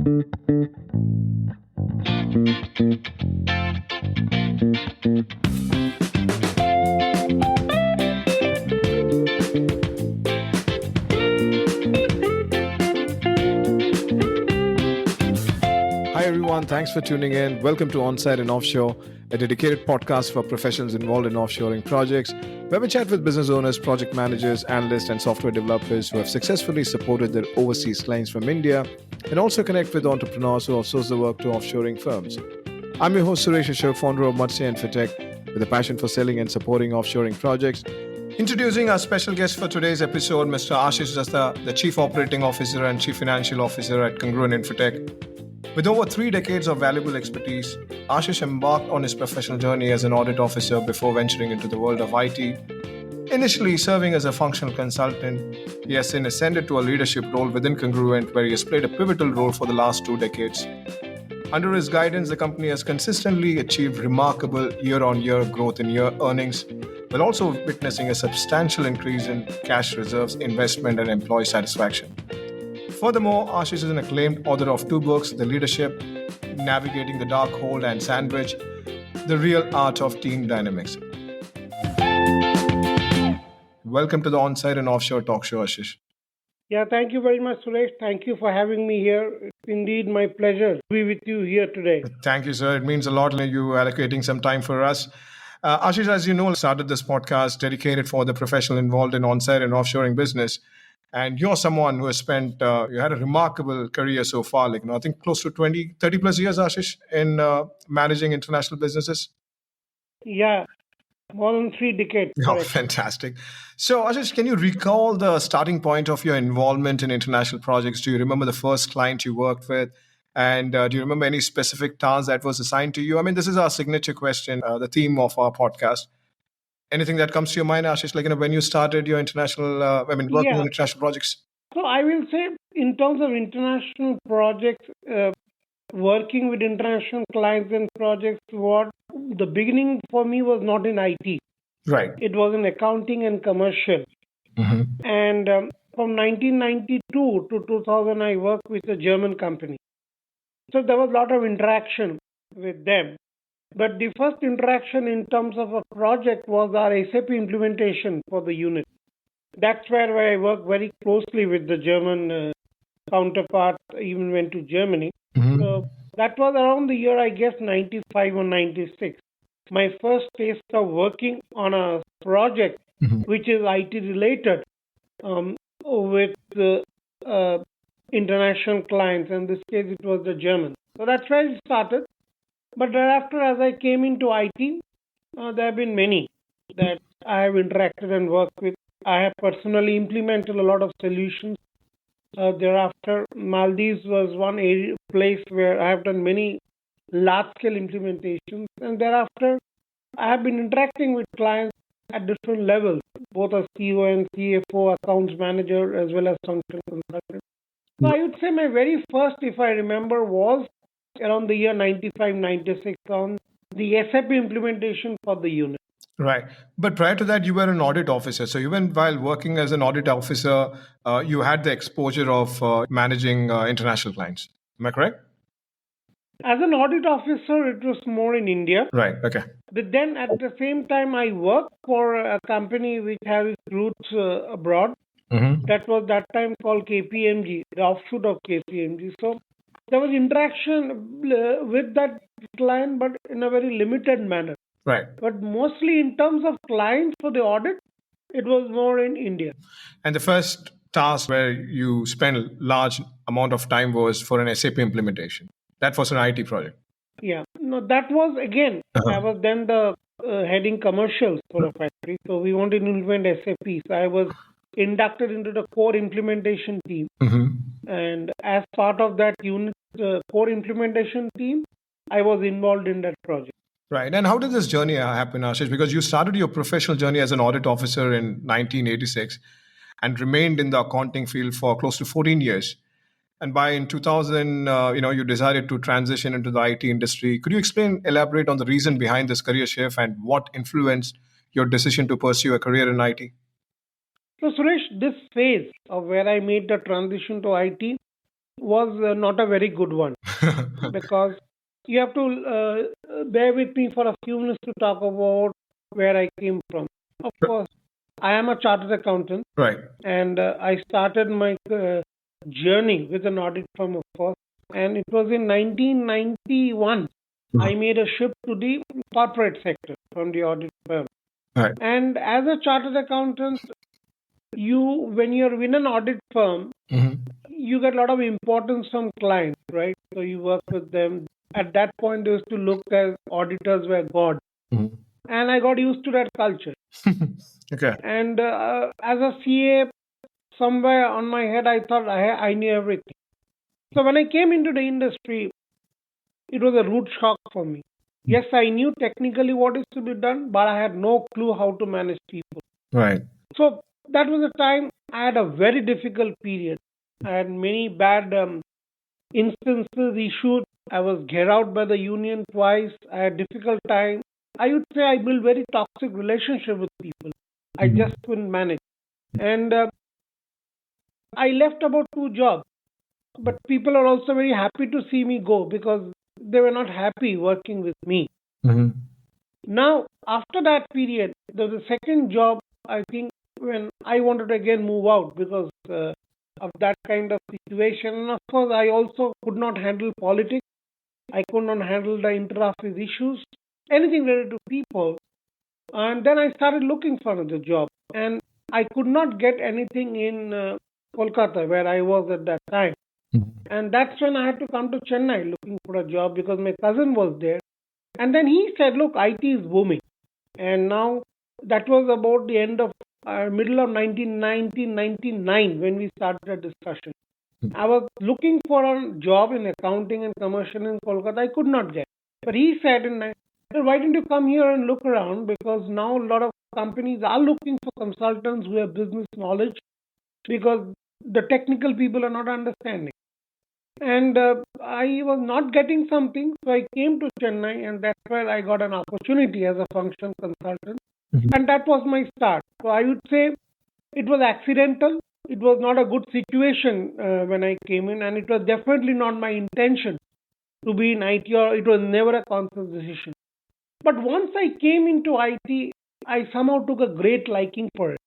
Hi everyone, thanks for tuning in. Welcome to Onsite and Offshore, a dedicated podcast for professionals involved in offshoring projects, where we chat with business owners, project managers, analysts, and software developers who have successfully supported their overseas clients from India, and also connect with entrepreneurs who outsource the work to offshoring firms. I'm your host Suresh Ashok, founder of Congruent Infotech, with a passion for selling and supporting offshoring projects. Introducing our special guest for today's episode, Mr. Asish Datta, the Chief Operating Officer and Chief Financial Officer at Congruent Infotech. With over 3 decades of valuable expertise, Asish embarked on his professional journey as an audit officer before venturing into the world of IT. Initially serving as a functional consultant, he has since ascended to a leadership role within Congruent, where he has played a pivotal role for the last 2 decades. Under his guidance, the company has consistently achieved remarkable year-on-year growth in year earnings, while also witnessing a substantial increase in cash reserves, investment, and employee satisfaction. Furthermore, Ashish is an acclaimed author of 2 books, The Leadership, Navigating the Dark Hole and Sandwich, The Real Art of Team Dynamics. Welcome to the Onsite and Offshore Talk Show, Ashish. Yeah, thank you very much, Suresh. Thank you for having me here. It's indeed my pleasure to be with you here today. Thank you, sir. It means a lot you allocating some time for us. Ashish, as you know, started this podcast dedicated for the professional involved in onsite and offshoring business. And you're someone who has spent, you had a remarkable career so far, I think close to 20, 30 plus years, Ashish, in managing international businesses. Yeah, more than 3 decades. Oh, fantastic. So, Ashish, can you recall the starting point of your involvement in international projects? Do you remember the first client you worked with? And do you remember any specific task that was assigned to you? I mean, this is our signature question, the theme of our podcast. Anything that comes to your mind, Ashish, when you started your international, working on international projects? So I will say, in terms of international projects, working with international clients and projects, what the beginning for me was not in IT. Right. It was in accounting and commercial. Mm-hmm. And from 1992 to 2000, I worked with a German company. So there was a lot of interaction with them. But the first interaction in terms of a project was our SAP implementation for the unit. That's where I worked very closely with the German counterpart, even went to Germany. Mm-hmm. So that was around the year, I guess, 95 or 96. My first taste of working on a project which is IT related with international clients. In this case, it was the German. So that's where it started. But thereafter, as I came into IT, there have been many that I have interacted and worked with. I have personally implemented a lot of solutions. Thereafter, Maldives was one place where I have done many large-scale implementations. And thereafter, I have been interacting with clients at different levels, both as CEO and CFO, accounts manager, as well as functional consultant. So I would say my very first, if I remember, was around the year 95, 96 on the SAP implementation for the unit. Right. But prior to that, you were an audit officer. So even while working as an audit officer, you had the exposure of managing international clients. Am I correct? As an audit officer, it was more in India. Right. Okay. But then at the same time, I worked for a company which has its roots abroad. Mm-hmm. That was that time called KPMG, the offshoot of KPMG. So there was interaction with that client, but in a very limited manner. Right. But mostly in terms of clients for the audit, it was more in India. And the first task where you spent a large amount of time was for an SAP implementation. That was an IT project. Yeah. No, that was again, I was then the heading commercials for a factory. So we wanted to implement SAP. So I was inducted into the core implementation team. Mm-hmm. And as part of that unit, core implementation team, I was involved in that project. Right. And how did this journey happen, Ashish? Because you started your professional journey as an audit officer in 1986 and remained in the accounting field for close to 14 years. And by in 2000, you decided to transition into the IT industry. Could you elaborate on the reason behind this career shift and what influenced your decision to pursue a career in IT? So, Suresh, this phase of where I made the transition to IT was not a very good one because you have to bear with me for a few minutes to talk about where I came from. Of course, I am a chartered accountant, Right. and I started my journey with an audit firm, of course, and it was in 1991. I made a shift to the corporate sector from the audit firm. Right. And as a chartered accountant, when you're in an audit firm, you get a lot of importance from clients, right? So you work with them. At that point, they used to look as auditors were God. And I got used to that culture. Okay. And as a CA, somewhere on my head, I thought I knew everything. So when I came into the industry, it was a rude shock for me. Yes, I knew technically what is to be done, but I had no clue how to manage people. Right. So that was a time I had a very difficult period. I had many bad instances issued. I was get out by the union twice. I had difficult time. I would say I built very toxic relationship with people. I just couldn't manage. And I left about 2 jobs. But people are also very happy to see me go because they were not happy working with me. Now, after that period, there was a second job, I think, when I wanted to again move out because of that kind of situation. And of course, I also could not handle politics. I could not handle the inter-office issues, anything related to people. And then I started looking for another job. And I could not get anything in Kolkata, where I was at that time. And that's when I had to come to Chennai looking for a job because my cousin was there. And then he said, look, IT is booming. And now that was about the end of middle of 1999 when we started a discussion. I was looking for a job in accounting and commercial in Kolkata. I could not get. But he said, why don't you come here and look around? Because now a lot of companies are looking for consultants who have business knowledge because the technical people are not understanding. And I was not getting something, so I came to Chennai, and that's where I got an opportunity as a function consultant. And that was my start. So I would say it was accidental. It was not a good situation when I came in, and it was definitely not my intention to be in IT, or it was never a conscious decision. But once I came into IT, I somehow took a great liking for it.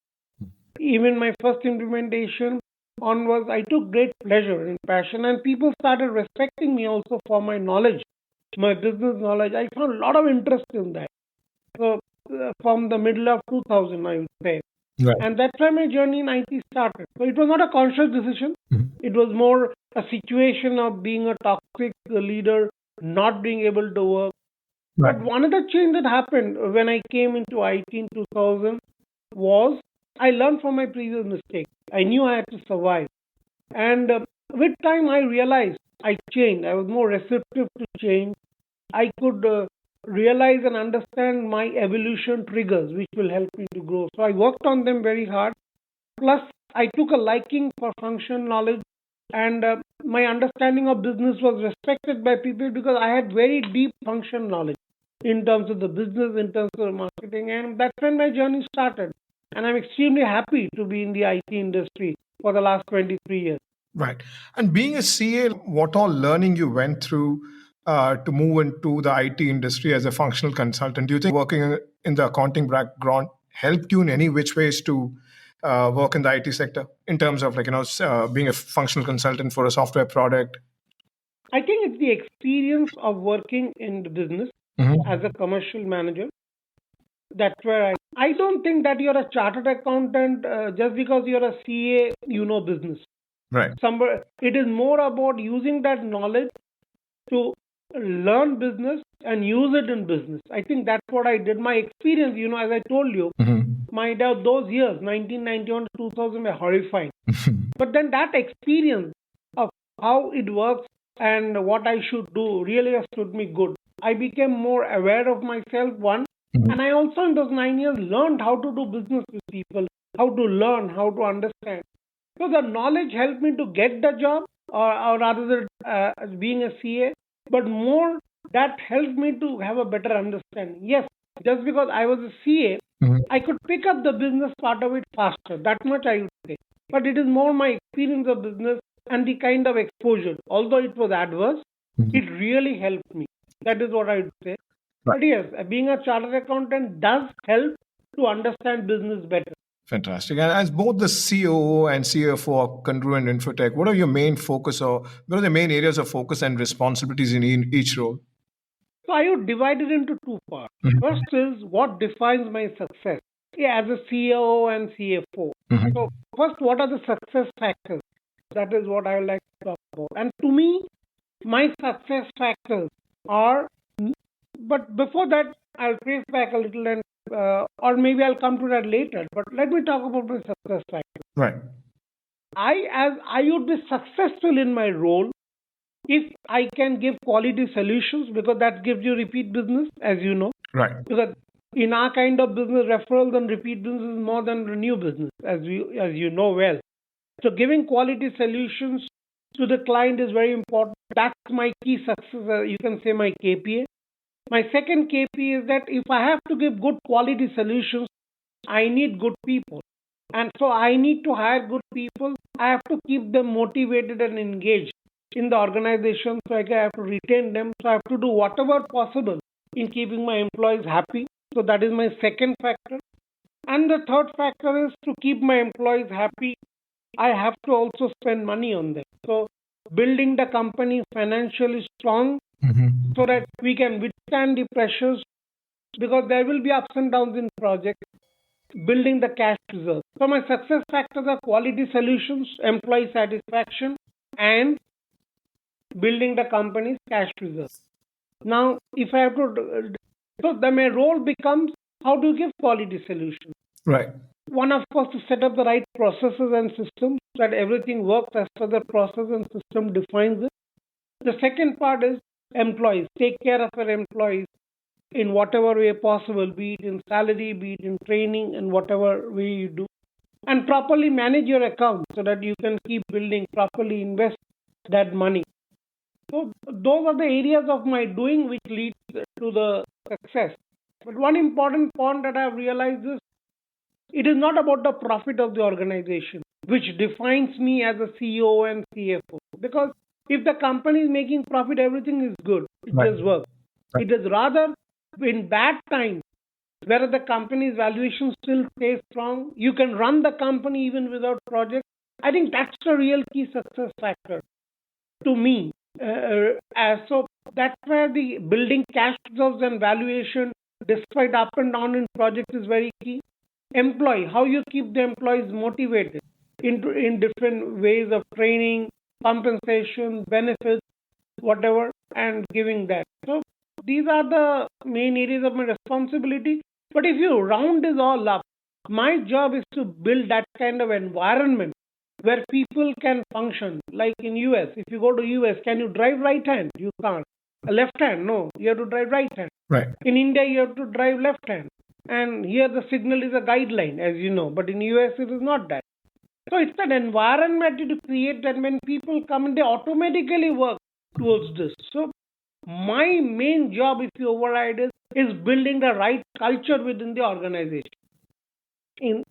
Even my first implementation onwards, I took great pleasure and passion, and people started respecting me also for my knowledge, my business knowledge. I found a lot of interest in that. So, from the middle of 2000, I would say. Right. And that's why my journey in IT started. So, it was not a conscious decision. It was more a situation of being a toxic leader, not being able to work. Right. But one other change that happened when I came into IT in 2000 was I learned from my previous mistakes. I knew I had to survive. And with time, I realized I changed. I was more receptive to change. I could realize and understand my evolution triggers, which will help me to grow. So I worked on them very hard. Plus, I took a liking for function knowledge, and my understanding of business was respected by people because I had very deep function knowledge in terms of the business, in terms of marketing, and that's when my journey started. And I'm extremely happy to be in the IT industry for the last 23 years. Right. And being a CA, what all learning you went through to move into the IT industry as a functional consultant? Do you think working in the accounting background helped you in any which ways to work in the IT sector in terms of being a functional consultant for a software product? I think it's the experience of working in the business as a commercial manager. That's where I don't think that you're a chartered accountant just because you're a CA, you know business. Right. Somewhere it is more about using that knowledge to learn business and use it in business. I think that's what I did. My experience, as I told you, those years, 1991 to 2000, were horrifying. But then that experience of how it works and what I should do really has stood me good. I became more aware of myself, one, and I also in those 9 years learned how to do business with people, how to learn, how to understand. So the knowledge helped me to get the job, or rather than being a CA, but more that helped me to have a better understanding. Yes, just because I was a CA, I could pick up the business part of it faster. That much I would say. But it is more my experience of business and the kind of exposure, although it was adverse, it really helped me. That is what I would say. But yes, being a chartered accountant does help to understand business better. Fantastic. And as both the COO and CFO of Congruent Infotech, what are your main focus or what are the main areas of focus and responsibilities in each role? So I would divide it into two parts. First is what defines my success as a COO and CFO. So first, what are the success factors? That is what I would like to talk about. And to me, my success factors are, but before that, I'll trace back a little and, or maybe I'll come to that later. But let me talk about my success factors. Right. I would be successful in my role if I can give quality solutions, because that gives you repeat business, as you know. Right. Because in our kind of business, referrals and repeat business is more than renew business, as you know well. So giving quality solutions to the client is very important. That's my key success. You can say my KPI. My second KPI is that if I have to give good quality solutions, I need good people. And so I need to hire good people. I have to keep them motivated and engaged in the organization. So I have to retain them. So I have to do whatever possible in keeping my employees happy. So that is my second factor. And the third factor is to keep my employees happy, I have to also spend money on them. So building the company financially strong so that we can withstand the pressures, because there will be ups and downs in projects, building the cash reserve. So my success factors are quality solutions, employee satisfaction, and building the company's cash reserve. Now, if I have to, so my role becomes how to give quality solutions. Right. One, of course, to set up the right processes and systems so that everything works as per the process and system defines it. The second part is employees. Take care of your employees in whatever way possible, be it in salary, be it in training, and whatever way you do. And properly manage your account so that you can keep building, properly invest that money. So those are the areas of my doing which leads to the success. But one important point that I've realized is it is not about the profit of the organization, which defines me as a CEO and CFO. Because if the company is making profit, everything is good. It just works. It is rather in bad times where the company's valuation still stays strong. You can run the company even without projects. I think that's the real key success factor to me. So that's where the building cash reserves and valuation, despite up and down in projects, is very key. Employee, how you keep the employees motivated in different ways of training, compensation, benefits, whatever, and giving that. So these are the main areas of my responsibility. But if you round this all up, my job is to build that kind of environment where people can function. Like in US, if you go to US, can you drive right hand? You can't. Left hand? No, you have to drive right hand. Right. In India, you have to drive left hand. And here the signal is a guideline, as you know. But in US, it is not that. So it's an environment to create that when people come in, they automatically work towards this. So my main job, if you override it, is building the right culture within the organization. In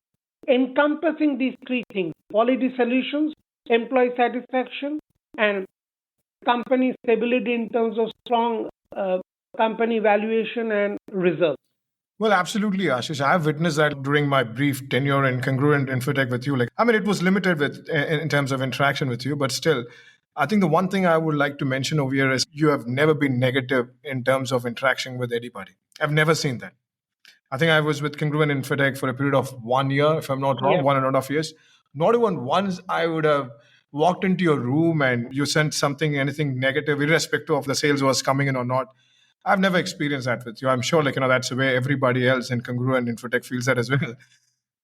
encompassing these three things: quality solutions, employee satisfaction, and company stability in terms of strong company valuation and results. Well, absolutely, Ashish. I've witnessed that during my brief tenure in Congruent Infotech with you. It was limited in terms of interaction with you, but still, I think the one thing I would like to mention over here is you have never been negative in terms of interaction with anybody. I've never seen that. I think I was with Congruent Infotech for a period of 1 year, if I'm not wrong, 1.5 years. Not even once I would have walked into your room and you sent anything negative, irrespective of the sales was coming in or not. I've never experienced that with you. I'm sure, that's the way everybody else in Congruent Infotech feels that as well.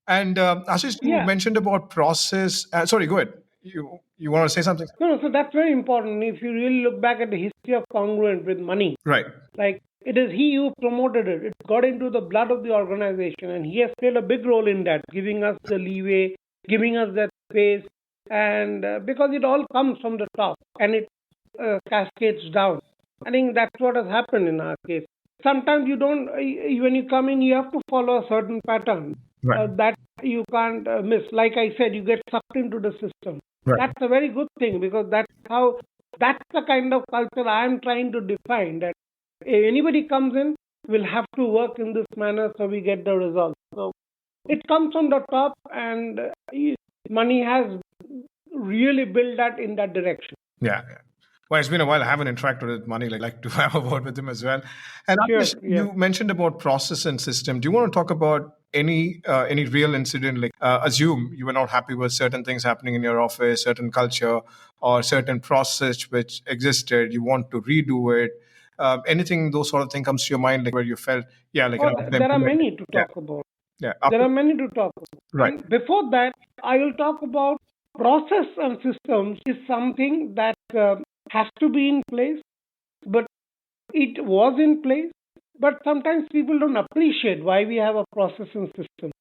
And Ashish, you mentioned about process. Sorry, go ahead. You want to say something? No, so that's very important. If you really look back at the history of Congruent with money, right? Like it is he who promoted it. It got into the blood of the organization, and he has played a big role in that, giving us the leeway, giving us that space, and because it all comes from the top and it cascades down. I think that's what has happened in our case. Sometimes you don't, when you come in, you have to follow a certain pattern that you can't miss. Like I said, you get sucked into the system. Right. That's a very good thing because that's the kind of culture I am trying to define. That if anybody comes in, will have to work in this manner so we get the results. So it comes from the top, and money has really built that in that direction. Yeah. Well, it's been a while. I haven't interacted with Money. Like to have a word with him as well. And Sure, Asish, yeah. you mentioned about process and system. Do you want to talk about any real incident? Like, assume you were not happy with certain things happening in your office, certain culture, or certain process which existed. You want to redo it. Anything those sort of thing comes to your mind, like where you felt, yeah, like after There are implementing, many to yeah, talk about. yeah, There after, are many to talk about. right, And before that, I will talk about process and systems is something that has to be in place, but it was in place. But sometimes people don't appreciate why we have a process and system.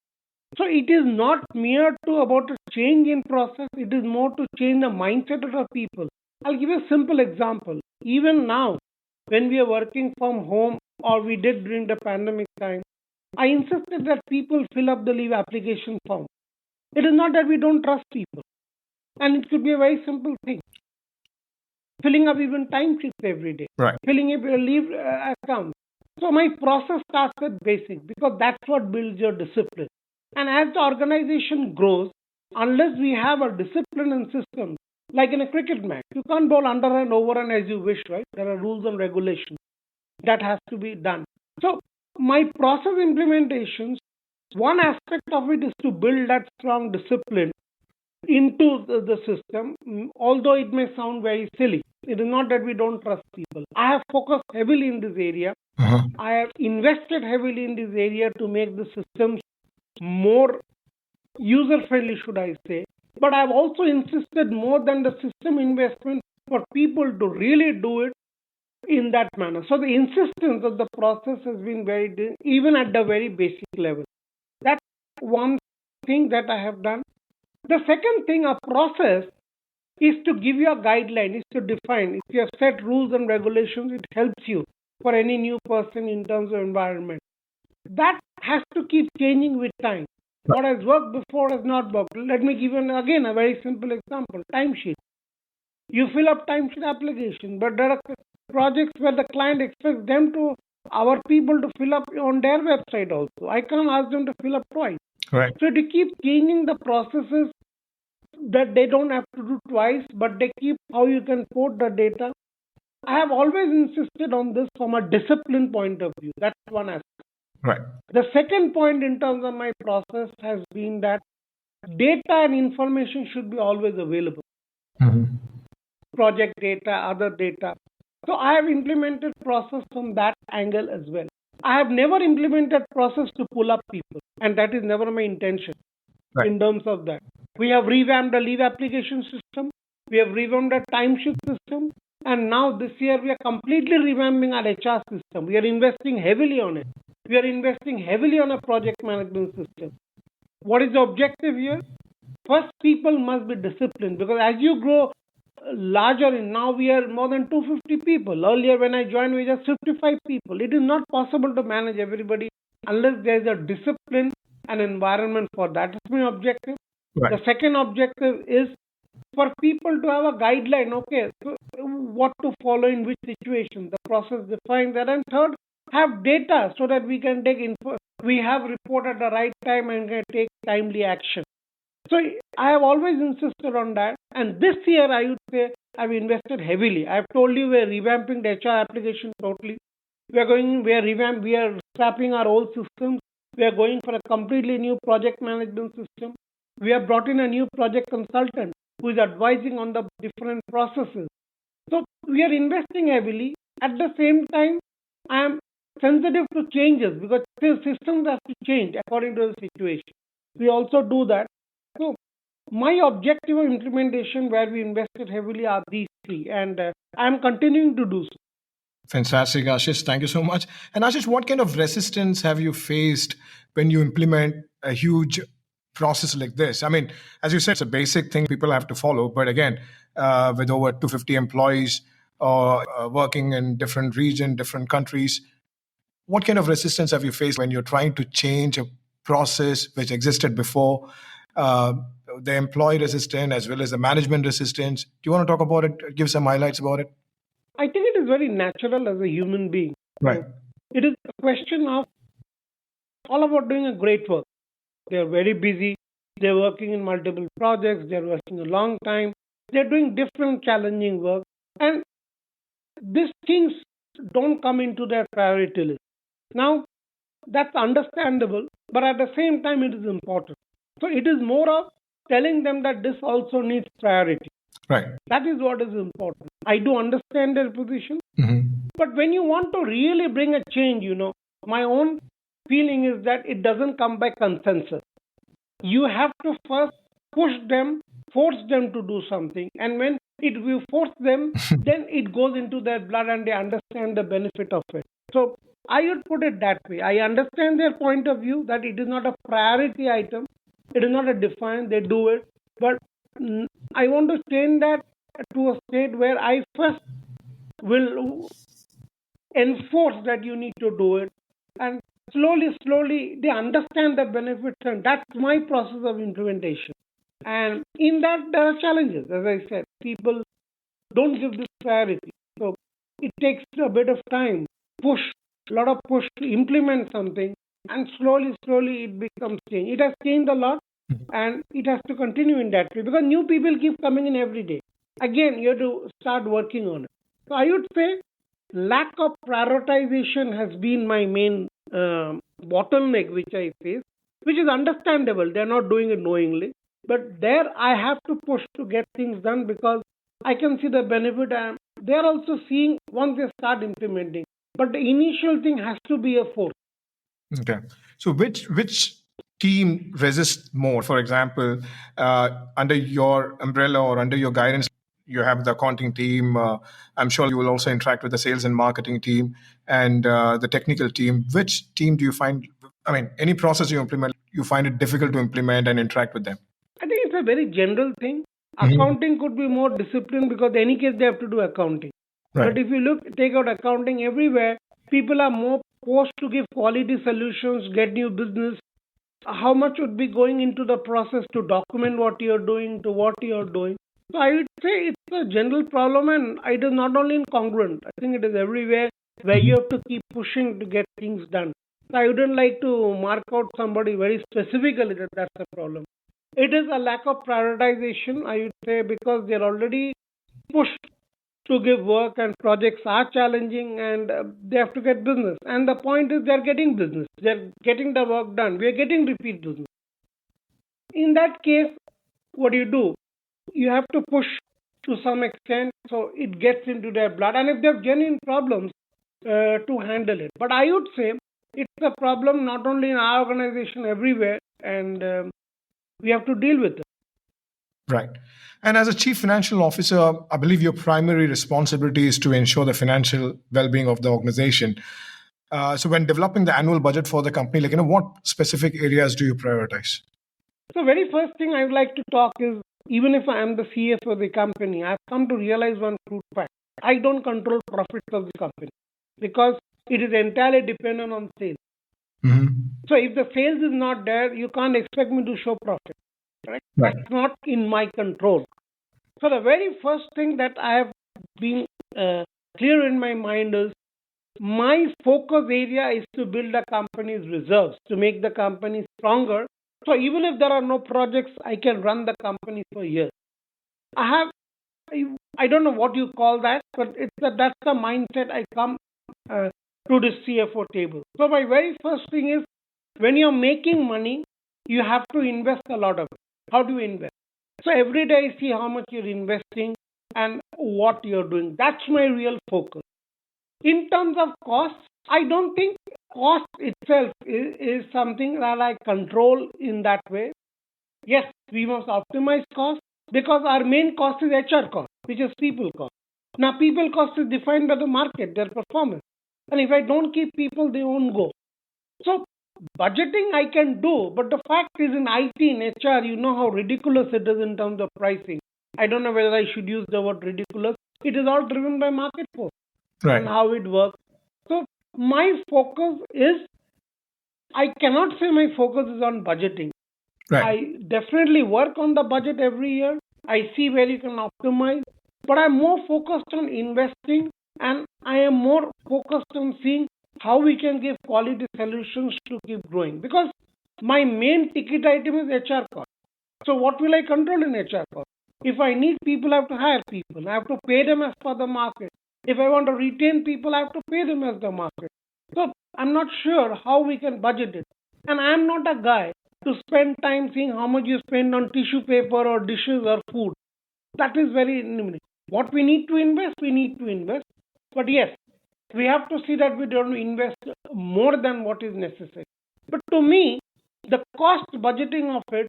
So it is not mere to about a change in process. It is more to change the mindset of the people. I'll give you a simple example. Even now, when we are working from home, or we did during the pandemic time, I insisted that people fill up the leave application form. It is not that we don't trust people, and it could be a very simple thing. Filling up even timesheets every day, right, filling up your leave account. So my process starts with basic because that's what builds your discipline. And as the organization grows, unless we have a discipline and system, like in a cricket match, you can't bowl under and over and as you wish, right? There are rules and regulations that has to be done. So my process implementations, one aspect of it is to build that strong discipline into the system, although it may sound very silly. It is not that we don't trust people. I have focused heavily in this area. uh-huh, I have invested heavily in this area to make the systems more user friendly, should I say. But I've also insisted more than the system investment for people to really do it in that manner. So the insistence of the process has been even at the very basic level. That's one thing that I have done. The second thing, a process is to give you a guideline, is to define. If you have set rules and regulations, it helps you for any new person in terms of environment. That has to keep changing with time. What has worked before has not worked. Let me give you again a very simple example. Timesheet. You fill up timesheet application, but there are projects where the client expects them to, our people to fill up on their website also. I can't ask them to fill up twice. right, So to keep changing the processes that they don't have to do twice, but they keep how you can port the data. I have always insisted on this from a discipline point of view. That's one aspect. right, The second point in terms of my process has been that data and information should be always available. mm-hmm, Project data, other data. So I have implemented process from that angle as well. I have never implemented process to pull up people, and that is never my intention. right, In terms of that, we have revamped the leave application system, we have revamped the timesheet system, and now this year we are completely revamping our HR system. We are investing heavily on it. We are investing heavily on a project management system. What is the objective here? First, people must be disciplined, because as you grow larger, now we are more than 250 people. Earlier when I joined, we were just 55 people. It is not possible to manage everybody unless there is a discipline and environment for that. That's my objective. right. The second objective is for people to have a guideline, okay, so what to follow in which situation. The process defines that. And third, have data so that we can take info. We have report at the right time and can take timely action. So I have always insisted on that. And this year, I would say I've invested heavily. I've told you we're revamping the HR application totally. We are scrapping our old systems. We are going for a completely new project management system. We have brought in a new project consultant who is advising on the different processes. So we are investing heavily. At the same time, I am sensitive to changes because the systems have to change according to the situation. We also do that. So my objective of implementation where we invested heavily are these three, and I am continuing to do so. Fantastic, Ashish. Thank you so much. And Ashish, what kind of resistance have you faced when you implement a huge process like this? I mean, as you said, it's a basic thing people have to follow. But again, with over 250 employees working in different regions, different countries, what kind of resistance have you faced when you're trying to change a process which existed before? the employee resistance as well as the management resistance. Do you want to talk about it? Give some highlights about it. I think it is very natural as a human being. Right. It is a question of all about doing a great work. They are very busy. They're working in multiple projects. They're working a long time. They're doing different challenging work. And these things don't come into their priority list. Now, that's understandable, but at the same time, it is important. So it is more of telling them that this also needs priority. Right. That is what is important. I do understand their position, Mm-hmm. but when you want to really bring a change, my own feeling is that it doesn't come by consensus. You have to first push them, force them to do something, and when you force them, then it goes into their blood and they understand the benefit of it. So I would put it that way. I understand their point of view that it is not a priority item, it is not a defined, they do it, but I want to change that to a state where I first will enforce that you need to do it, and slowly they understand the benefits, and that's my process of implementation. And in that there are challenges. As I said, people don't give this priority, so it takes a bit of time, a lot of push to implement something, and slowly it becomes change. It has changed a lot, and it has to continue in that way because new people keep coming in every day. Again, you have to start working on it. So I would say lack of prioritization has been my main bottleneck which I face, which is understandable. They're not doing it knowingly, but there I have to push to get things done because I can see the benefit, and they're also seeing once they start implementing. But the initial thing has to be a force. Okay. So which team resists more? For example, under your umbrella or under your guidance, you have the accounting team. I'm sure you will also interact with the sales and marketing team and the technical team. Which team do you find, any process you implement, you find it difficult to implement and interact with them? I think it's a very general thing. Accounting could be more disciplined because in any case they have to do accounting. Right. But if you take out accounting everywhere, people are more forced to give quality solutions, get new business. How much would be going into the process to document what you're doing, to what you're doing? So I would say it's a general problem, and it is not only in Congruent. I think it is everywhere where you have to keep pushing to get things done. So I wouldn't like to mark out somebody very specifically that that's the problem. It is a lack of prioritization, I would say, because they're already pushed to give work and projects are challenging and they have to get business. And the point is they're getting business. They're getting the work done. We're getting repeat business. In that case, what do? You have to push to some extent so it gets into their blood. And if they have genuine problems, to handle it. But I would say it's a problem not only in our organization, everywhere. And we have to deal with it. Right. And as a chief financial officer, I believe your primary responsibility is to ensure the financial well-being of the organization. So when developing the annual budget for the company, what specific areas do you prioritize? So very first thing I would like to talk is, even if I am the CFO of the company, I've come to realize one true fact. I don't control profits of the company because it is entirely dependent on sales. Mm-hmm. So if the sales is not there, you can't expect me to show profit. Right? Right. That's not in my control. So the very first thing that I have been clear in my mind is my focus area is to build the company's reserves, to make the company stronger. So even if there are no projects, I can run the company for years. I don't know what you call that, but that's the mindset I come to the CFO table. So my very first thing is, when you're making money, you have to invest a lot of it. How do you invest? So every day I see how much you're investing and what you're doing. That's my real focus. In terms of costs, I don't think cost itself is something that I control in that way. Yes, we must optimize cost because our main cost is HR cost, which is people cost. Now, people cost is defined by the market, their performance. And if I don't keep people, they won't go. So budgeting I can do, but the fact is in IT, in HR, you know how ridiculous it is in terms of pricing. I don't know whether I should use the word ridiculous. It is all driven by market force. Right. And how it works. So my focus is, I cannot say my focus is on budgeting. Right. I definitely work on the budget every year. I see where you can optimize, but I'm more focused on investing and I am more focused on seeing how we can give quality solutions to keep growing. Because my main ticket item is HR cost. So what will I control in HR cost? If I need people, I have to hire people. I have to pay them as per the market. If I want to retain people, I have to pay them as the market. So I'm not sure how we can budget it. And I'm not a guy to spend time seeing how much you spend on tissue paper or dishes or food. That is very limited. What we need to invest, we need to invest. But yes, we have to see that we don't invest more than what is necessary. But to me, the cost budgeting of it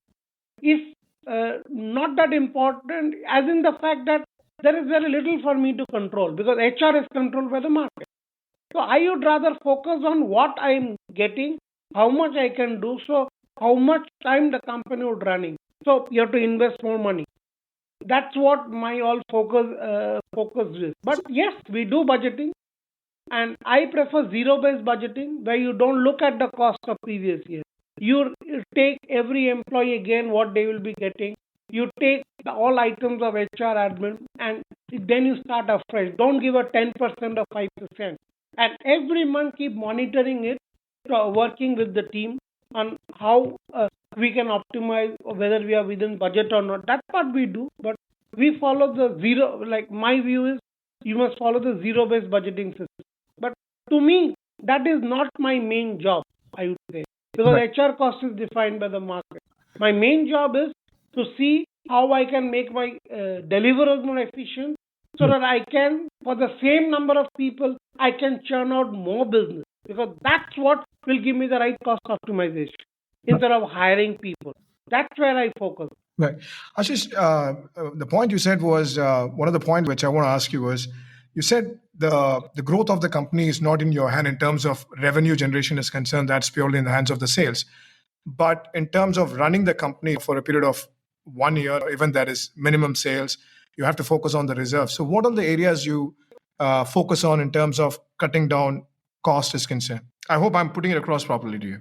is not that important, as in the fact that there is very little for me to control because HR is controlled by the market. So I would rather focus on what I'm getting, how much I can do, so how much time the company would running. So you have to invest more money. That's what my all focus is. But yes, we do budgeting, and I prefer zero-based budgeting where you don't look at the cost of previous year. You take every employee again what they will be getting. You take all items of HR admin and then you start afresh. Don't give a 10% or 5%. And every month keep monitoring it, working with the team on how we can optimize whether we are within budget or not. That's what we do. But we follow the zero, like my view is you must follow the zero-based budgeting system. But to me, that is not my main job, I would say, because Right. HR cost is defined by the market. My main job is to see how I can make my deliverers more efficient so that I can, for the same number of people, I can churn out more business because that's what will give me the right cost optimization instead of hiring people. That's where I focus. Right. Ashish, the point you said was one of the points which I want to ask you was you said the growth of the company is not in your hand in terms of revenue generation is concerned. That's purely in the hands of the sales. But in terms of running the company for a period of 1 year, even that is minimum sales, you have to focus on the reserve. So what are the areas you focus on in terms of cutting down cost is concerned? I hope I'm putting it across properly to you.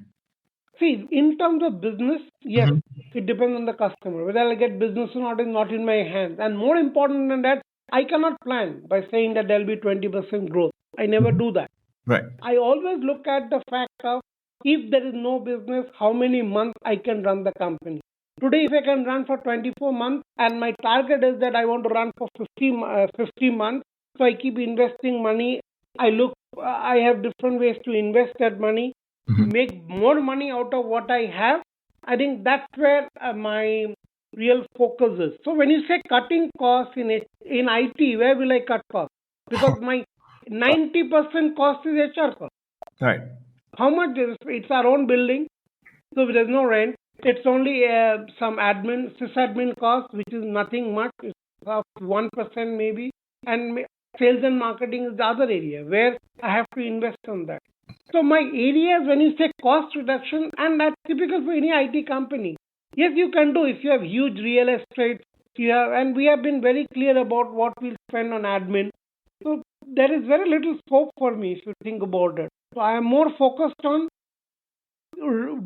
See, in terms of business, yes, Mhm. it depends on the customer. Whether I'll get business or not is not in my hands. And more important than that, I cannot plan by saying that there'll be 20% growth. I never do that. Right. I always look at the fact of if there is no business, how many months I can run the company. Today, if I can run for 24 months and my target is that I want to run for 50 months, so I keep investing money. I have different ways to invest that money, make more money out of what I have. I think that's where my real focus is. So when you say cutting costs in IT, where will I cut costs? Because my 90% cost is HR cost. Right. How much is it's our own building, so there's no rent. It's only some sysadmin cost, which is nothing much. It's of 1% maybe, and sales and marketing is the other area where I have to invest on that. So my areas, when you say cost reduction, and that's typical for any IT company. Yes, you can do if you have huge real estate. You have, and we have been very clear about what we'll spend on admin. So there is very little scope for me if you think about it. So I am more focused on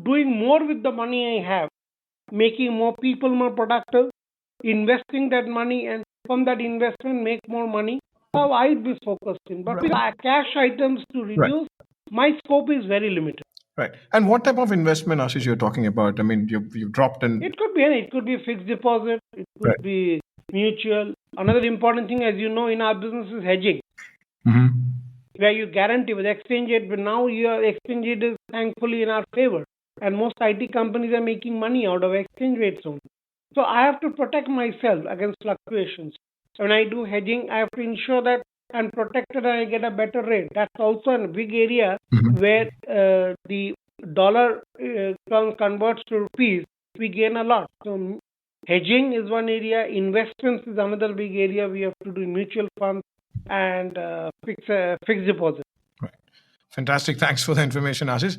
doing more with the money I have, making more people more productive, investing that money, and from that investment make more money. How I'd be focused in. But with cash items to Right. reduce, my scope is very limited. Right. And what type of investment, Ashish, you're talking about? I mean, you've dropped in. It could be any. It could be fixed deposit. It could Right. be mutual. Another important thing, as you know, in our business is hedging, Mhm. where you guarantee with exchange rate. But now your exchange rate is thankfully in our favor, and most IT companies are making money out of exchange rates only. So I have to protect myself against fluctuations. When I do hedging, I have to ensure that I'm protected and I get a better rate. That's also a big area where the dollar converts to rupees, we gain a lot. So hedging is one area, investments is another big area. We have to do mutual funds and fixed deposit. Right. Fantastic. Thanks for the information, Ashish.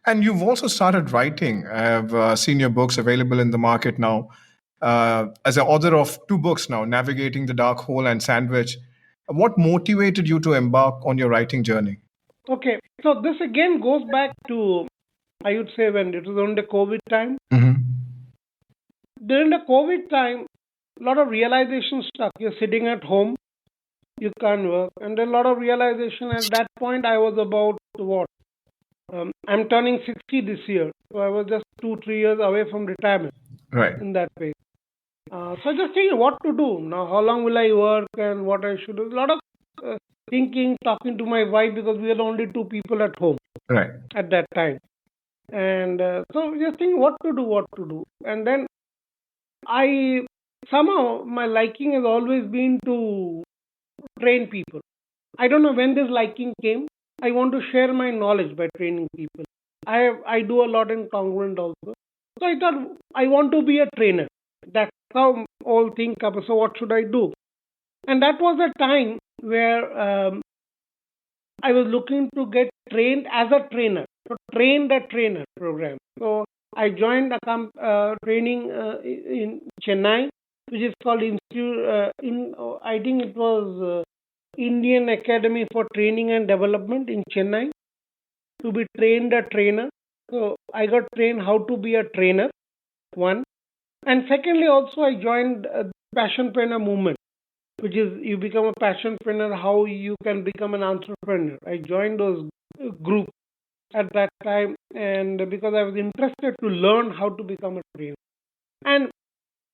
And you've also started writing. I've seen your books available in the market now. As an author of 2 books now, Navigating the Dark Hole and Sandwich, what motivated you to embark on your writing journey? Okay, so this again goes back to, I would say, when it was on the COVID time. Mm-hmm. during the COVID time, a lot of realization stuck. You're sitting at home, you can't work, and a lot of realization. At that point, I was about what? I'm turning 60 this year, so I was just 2-3 years away from retirement. Right. In that way. So just thinking what to do now. How long will I work and what I should do? A lot of thinking, talking to my wife because we were only two people at home. Right. At that time, and so just thinking what to do, and then I somehow my liking has always been to train people. I don't know when this liking came. I want to share my knowledge by training people. I do a lot in Congruent also. So I thought I want to be a trainer. That's how all things come. So what should I do? And that was a time where I was looking to get trained as a trainer. So train the trainer program. So I joined a training in Chennai, which is called I think it was Indian Academy for Training and Development in Chennai, to be trained a trainer. So I got trained how to be a trainer, one. And secondly, also I joined Passionpreneur movement, which is you become a passionpreneur, how you can become an entrepreneur. I joined those groups at that time, and because I was interested to learn how to become a trainer. And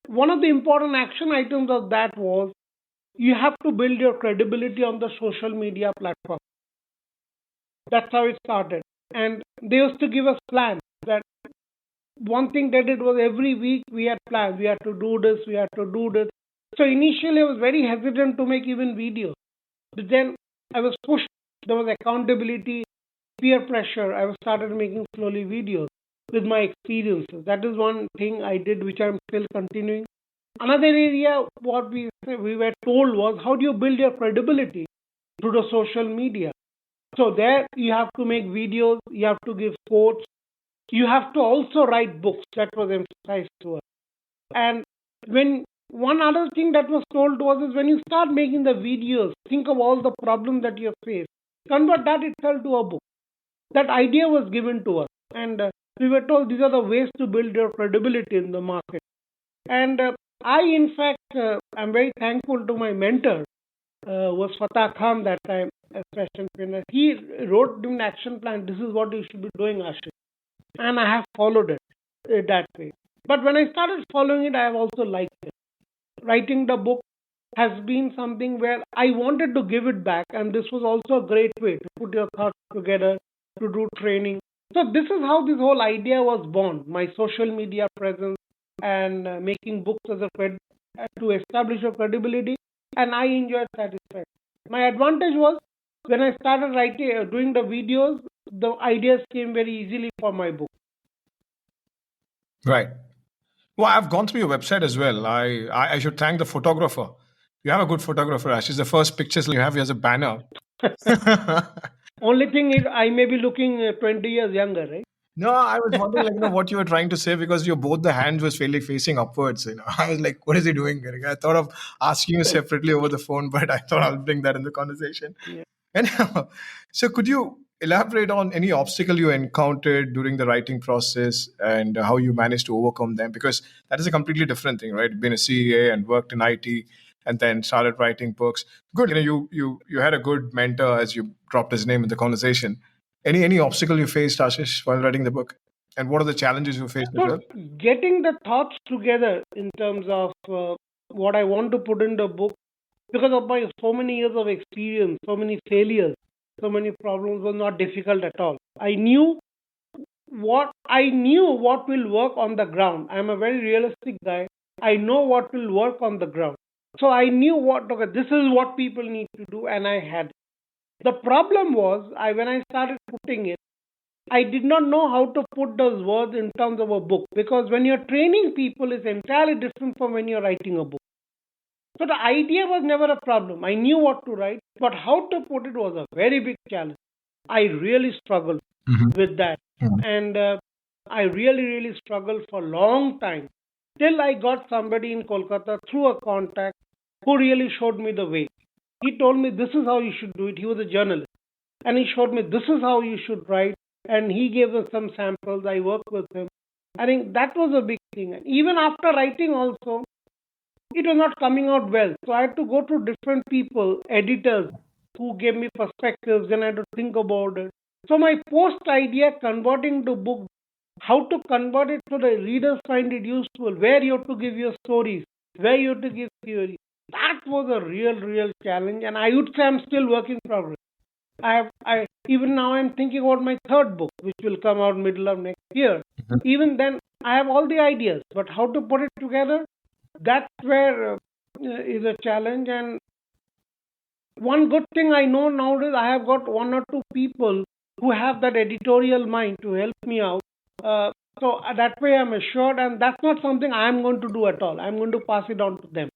one of the important action items of that was you have to build your credibility on the social media platform. That's how it started. And they used to give us plans. That one thing they did was every week we had plans. We had to do this, we had to do this. So initially I was very hesitant to make even videos. But then I was pushed. There was accountability, peer pressure. I started making slowly videos with my experiences. That is one thing I did, which I'm still continuing. Another area, what we were told was, how do you build your credibility through the social media? So there you have to make videos, you have to give quotes, you have to also write books. That was emphasized to us. And when one other thing that was told to us is, when you start making the videos, think of all the problems that you have faced, convert that itself to a book. That idea was given to us, and we were told these are the ways to build your credibility in the market. And I, in fact, I'm very thankful to my mentor, was Fatah Khan that time as fashion trainer. He wrote an action plan. This is what you should be doing, Asish. And I have followed it that way. But when I started following it, I have also liked it. Writing the book has been something where I wanted to give it back, and this was also a great way to put your thoughts together, to do training. So this is how this whole idea was born, my social media presence and making books as to establish a credibility, and I enjoyed satisfaction. My advantage was when I started doing the videos, the ideas came very easily for my book. Right. Well, I've gone through your website as well. I should thank the photographer. You have a good photographer, Ash. The first pictures you have here as a banner. Only thing is, I may be looking 20 years younger, right? No, I was wondering, what you were trying to say, because both the hands was facing upwards. I was like, what is he doing? I thought of asking you separately over the phone, but I thought I'll bring that in the conversation. Yeah. And so, could you elaborate on any obstacle you encountered during the writing process and how you managed to overcome them? Because that is a completely different thing, right? Been a CA and worked in IT, and then started writing books. Good, you had a good mentor, as you dropped his name in the conversation. Any obstacle you faced, Ashish, while writing the book? And what are the challenges you faced as well? Getting the thoughts together in terms of what I want to put in the book, because of my so many years of experience, so many failures, so many problems, was not difficult at all. I knew what will work on the ground. I'm a very realistic guy. I know what will work on the ground. So I knew this is what people need to do, and I had it. The problem was, when I started putting it, I did not know how to put those words in terms of a book, because when you're training people, it's entirely different from when you're writing a book. So the idea was never a problem. I knew what to write, but how to put it was a very big challenge. I really struggled with that. And I really struggled for a long time, till I got somebody in Kolkata through a contact who really showed me the way. He told me this is how you should do it. He was a journalist, and he showed me this is how you should write, and he gave us some samples. I worked with him. I think that was a big everything. And even after writing also, it was not coming out well. So I had to go to different people, editors, who gave me perspectives, and I had to think about it. So my post idea converting to book, how to convert it so the readers find it useful, where you have to give your stories, where you have to give theory. That was a real challenge, and I would say I'm still work in progress. I even now I'm thinking about my third book, which will come out middle of next year. Even then, I have all the ideas, but how to put it together, that's where is a challenge. And one good thing I know nowadays, I have got one or two people who have that editorial mind to help me out. So that way I'm assured, and that's not something I'm going to do at all. I'm going to pass it on to them.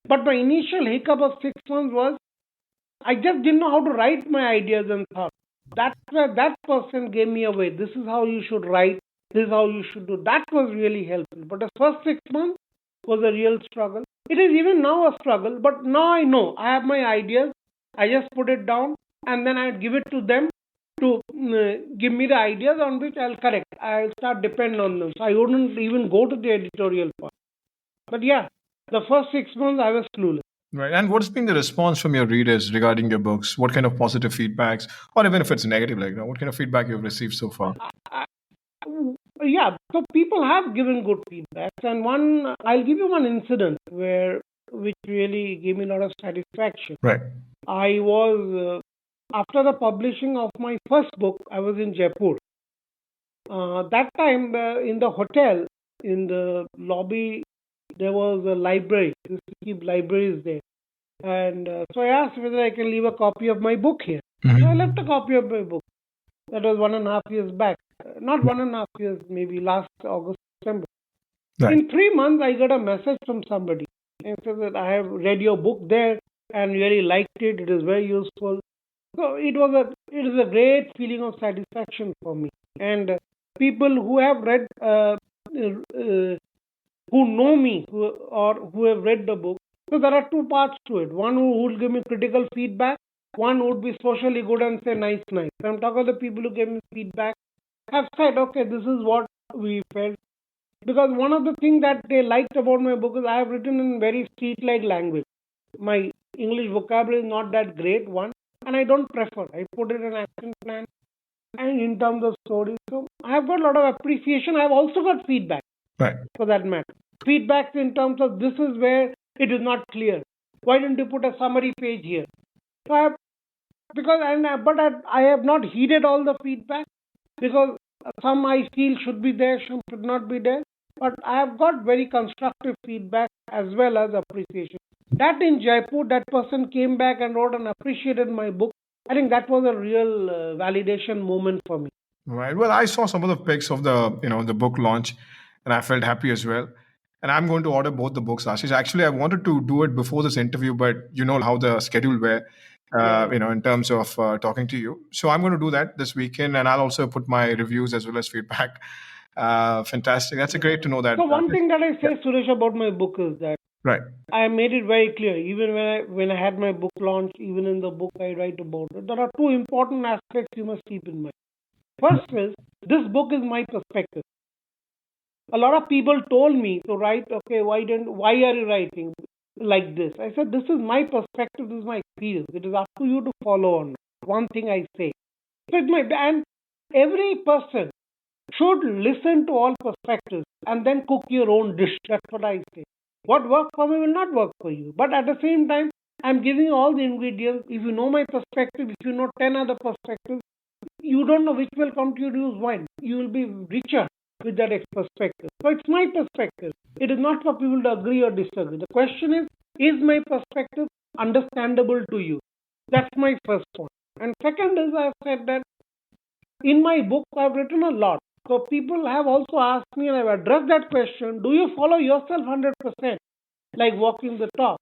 But my initial hiccup of 6 months was I just didn't know how to write my ideas and thoughts. That's where that person gave me a way. This is how you should write. This is how you should do. That was really helpful. But the first 6 months was a real struggle. It is even now a struggle, but now I know. I have my ideas. I just put it down and then I give it to them to give me the ideas on which I'll correct. I'll start depend on them. So I wouldn't even go to the editorial part. But yeah, the first 6 months I was clueless. Right. And what's been the response from your readers regarding your books? What kind of positive feedbacks, or even if it's negative, like what kind of feedback you've received so far? Yeah, so people have given good feedbacks, and I'll give you one incident which really gave me a lot of satisfaction. Right. I was after the publishing of my first book, I was in Jaipur. That time in the hotel, in the lobby, there was a library. They used to keep libraries there. And so I asked whether I can leave a copy of my book here. So I left a copy of my book. That was 1.5 years back. Not 1.5 years, maybe last August, September. Right. In 3 months, I got a message from somebody and said that I have read your book there and really liked it. It is very useful. So it is a great feeling of satisfaction for me. And people who have read, who know me, who have read the book. So there are two parts to it. One who will give me critical feedback. One would be socially good and say nice. I'm talking about the people who gave me feedback have said, okay, this is what we felt. Because one of the things that they liked about my book is I have written in very street-like language. My English vocabulary is not that great, one, and I don't prefer. I put it in action plan and in terms of stories. So I have got a lot of appreciation. I have also got feedback, right, for that matter. Feedbacks in terms of this is where it is not clear. Why didn't you put a summary page here? So I have not heeded all the feedback because some I feel should be there, some should not be there. But I have got very constructive feedback as well as appreciation. That in Jaipur, that person came back and wrote and appreciated my book. I think that was a real validation moment for me. Right. Well, I saw some of the pics of the book launch, and I felt happy as well. And I'm going to order both the books, Ashish. Actually, I wanted to do it before this interview, but you know how the schedule were, in terms of talking to you. So I'm going to do that this weekend, and I'll also put my reviews as well as feedback. Fantastic. That's great to know that. So one thing that I say, Suresh, about my book is that right, I made it very clear. Even when I had my book launch, even in the book I write about it, there are two important aspects you must keep in mind. First is, this book is my perspective. A lot of people told me to write, okay, why are you writing like this? I said, this is my perspective, this is my experience. It is up to you to follow on. One thing I say. So and every person should listen to all perspectives and then cook your own dish. That's what I say. What works for me will not work for you. But at the same time, I'm giving you all the ingredients. If you know my perspective, if you know 10 other perspectives, you don't know which will come to you to use one. You will be richer with that perspective. So it's my perspective. It is not for people to agree or disagree. The question is my perspective understandable to you? That's my first point. And second is, I've said that in my book, I've written a lot. So people have also asked me, and I've addressed that question, do you follow yourself 100%, like walking the talk?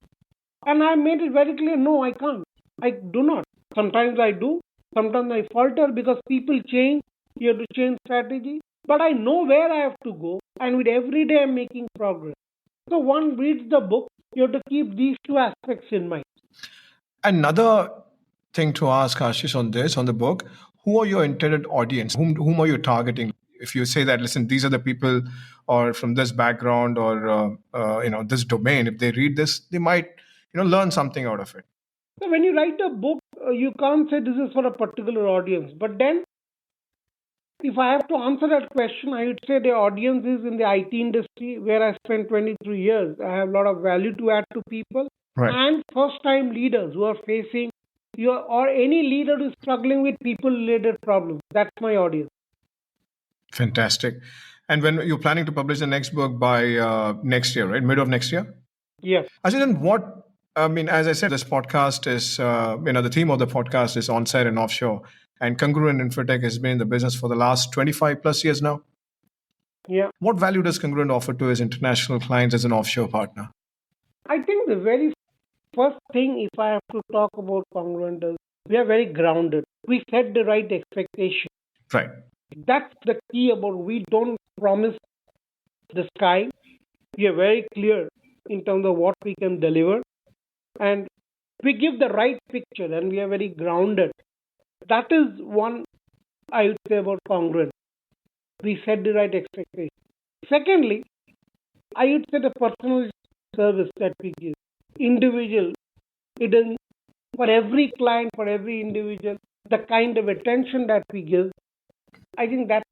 And I made it very clear, no, I can't. I do not. Sometimes I do. Sometimes I falter because people change. You have to change strategy. But I know where I have to go, and with every day I'm making progress. So one reads the book, you have to keep these two aspects in mind. Another thing to ask, Ashish, on the book, who are your intended audience? Whom are you targeting? if you say that, listen, these are the people or from this background or this domain, if they read this, they might learn something out of it. So when you write a book, you can't say this is for a particular audience. But then, if I have to answer that question, I would say the audience is in the IT industry where I spent 23 years. I have a lot of value to add to people. Right. And first-time leaders who are facing or any leader who is struggling with people-related problems. That's my audience. Fantastic. And when you're planning to publish the next book by next year, right? Mid of next year? Yeah. Ajay, then as I said, this podcast is, the theme of the podcast is on-site and offshore. And Congruent Infotech has been in the business for the last 25 plus years now. Yeah. What value does Congruent offer to its international clients as an offshore partner? I think the very first thing, if I have to talk about Congruent, is we are very grounded. We set the right expectation. Right. That's the key about we don't promise the sky. We are very clear in terms of what we can deliver. And we give the right picture and we are very grounded. That is one I would say about Congruent. We set the right expectation. Secondly, I would say the personal service that we give. Individual. It is for every client, for every individual, the kind of attention that we give. I think that's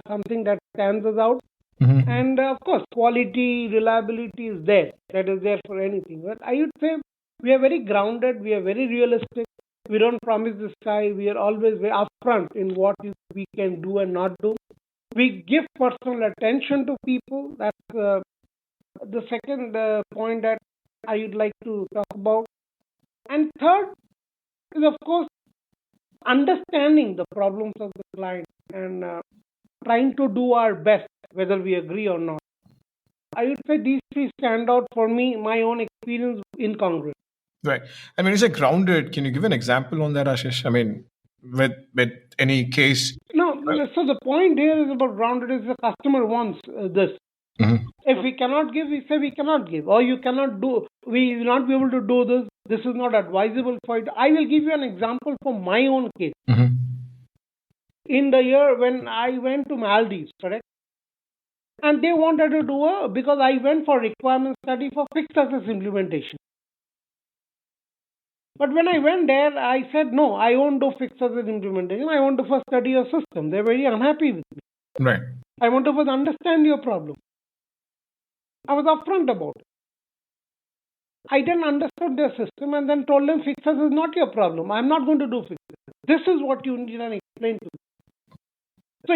something that stands us out. Mm-hmm. And of course, quality, reliability is there. That is there for anything. But I would say we are very grounded. We are very realistic. We don't promise the sky. We are always very upfront in what we can do and not do. We give personal attention to people. That's the second point that I would like to talk about. And third is, of course, understanding the problems of the client and trying to do our best, whether we agree or not. I would say these three stand out for me, my own experience in Congruent. Right. And when you say grounded, can you give an example on that, Ashish? I mean, with any case? No, so the point here is about grounded is the customer wants this. Mm-hmm. If we cannot give, we say we cannot give. Or you cannot do, we will not be able to do this. This is not advisable for it. I will give you an example from my own case. Mm-hmm. In the year when I went to Maldives, correct? And they wanted to do because I went for requirement study for fixed assets implementation. But when I went there, I said, no, I won't do fixed asset implementation. I want to first study your system. They're very unhappy with me. Right. I want to first understand your problem. I was upfront about it. I didn't understand their system and then told them fixed assets is not your problem. I'm not going to do fixed assets. This is what you need to explain to me. So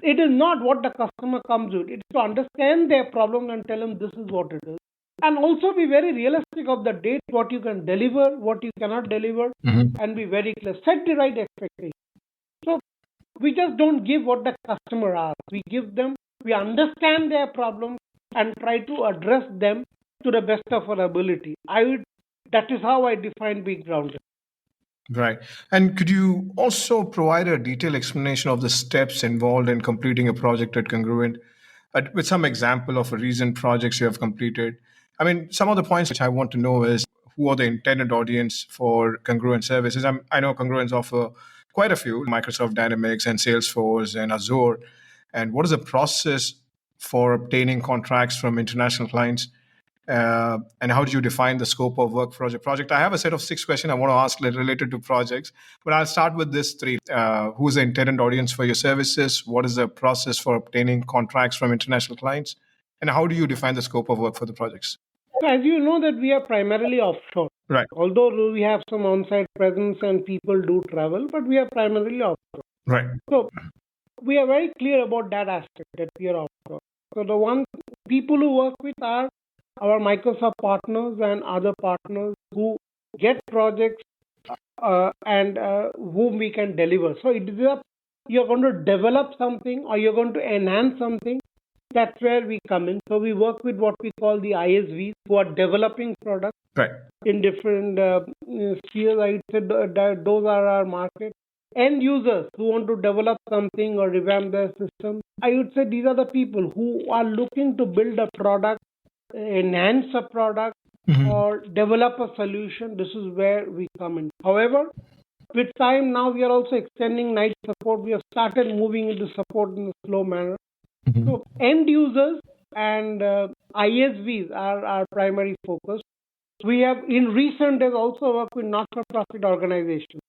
it is not what the customer comes with. It's to understand their problem and tell them this is what it is. And also be very realistic of the date, what you can deliver, what you cannot deliver, mm-hmm. and be very clear. Set the right expectation. So we just don't give what the customer asks. We give them, we understand their problems and try to address them to the best of our ability. That is how I define being grounded. Right. And could you also provide a detailed explanation of the steps involved in completing a project at Congruent with some example of a recent projects you have completed? I mean, some of the points which I want to know is who are the intended audience for Congruent services? I know Congruents offer quite a few, Microsoft Dynamics and Salesforce and Azure. And what is the process for obtaining contracts from international clients? And how do you define the scope of work for a project? I have a set of 6 questions I want to ask related to projects, but I'll start with this 3. Who is the intended audience for your services? What is the process for obtaining contracts from international clients? And how do you define the scope of work for the projects? As you know that we are primarily offshore. Right. Although we have some on-site presence and people do travel, but we are primarily offshore. Right. So we are very clear about that aspect that we are offshore. So the people who work with are our Microsoft partners and other partners who get projects and whom we can deliver. So it is you're going to develop something or you're going to enhance something. That's where we come in. So we work with what we call the ISVs who are developing products in different spheres. I said that those are our market. End users who want to develop something or revamp their system. I would say these are the people who are looking to build a product, enhance a product, mm-hmm. or develop a solution. This is where we come in. However, with time now we are also extending night support. We have started moving into support in a slow manner. So end users and ISVs are our primary focus. We have in recent days also worked with not-for-profit organizations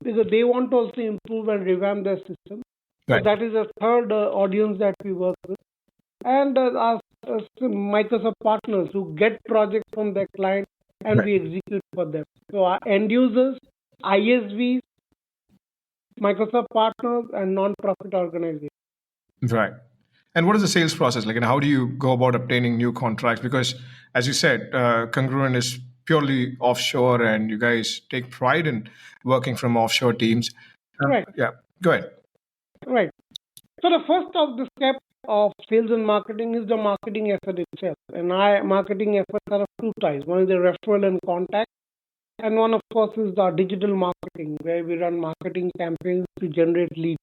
because they want to also improve and revamp their system. So that is a third audience that we work with. And our Microsoft partners who get projects from their clients and we execute for them. So our end users, ISVs, Microsoft partners, and non-profit organizations. Right. And what is the sales process like, and how do you go about obtaining new contracts? Because, as you said, Congruent is purely offshore, and you guys take pride in working from offshore teams. Right. Yeah. Go ahead. Right. So the first of the step of sales and marketing is the marketing effort itself. And marketing efforts are of two types. One is the referral and contact, and one, of course, is the digital marketing, where we run marketing campaigns to generate leads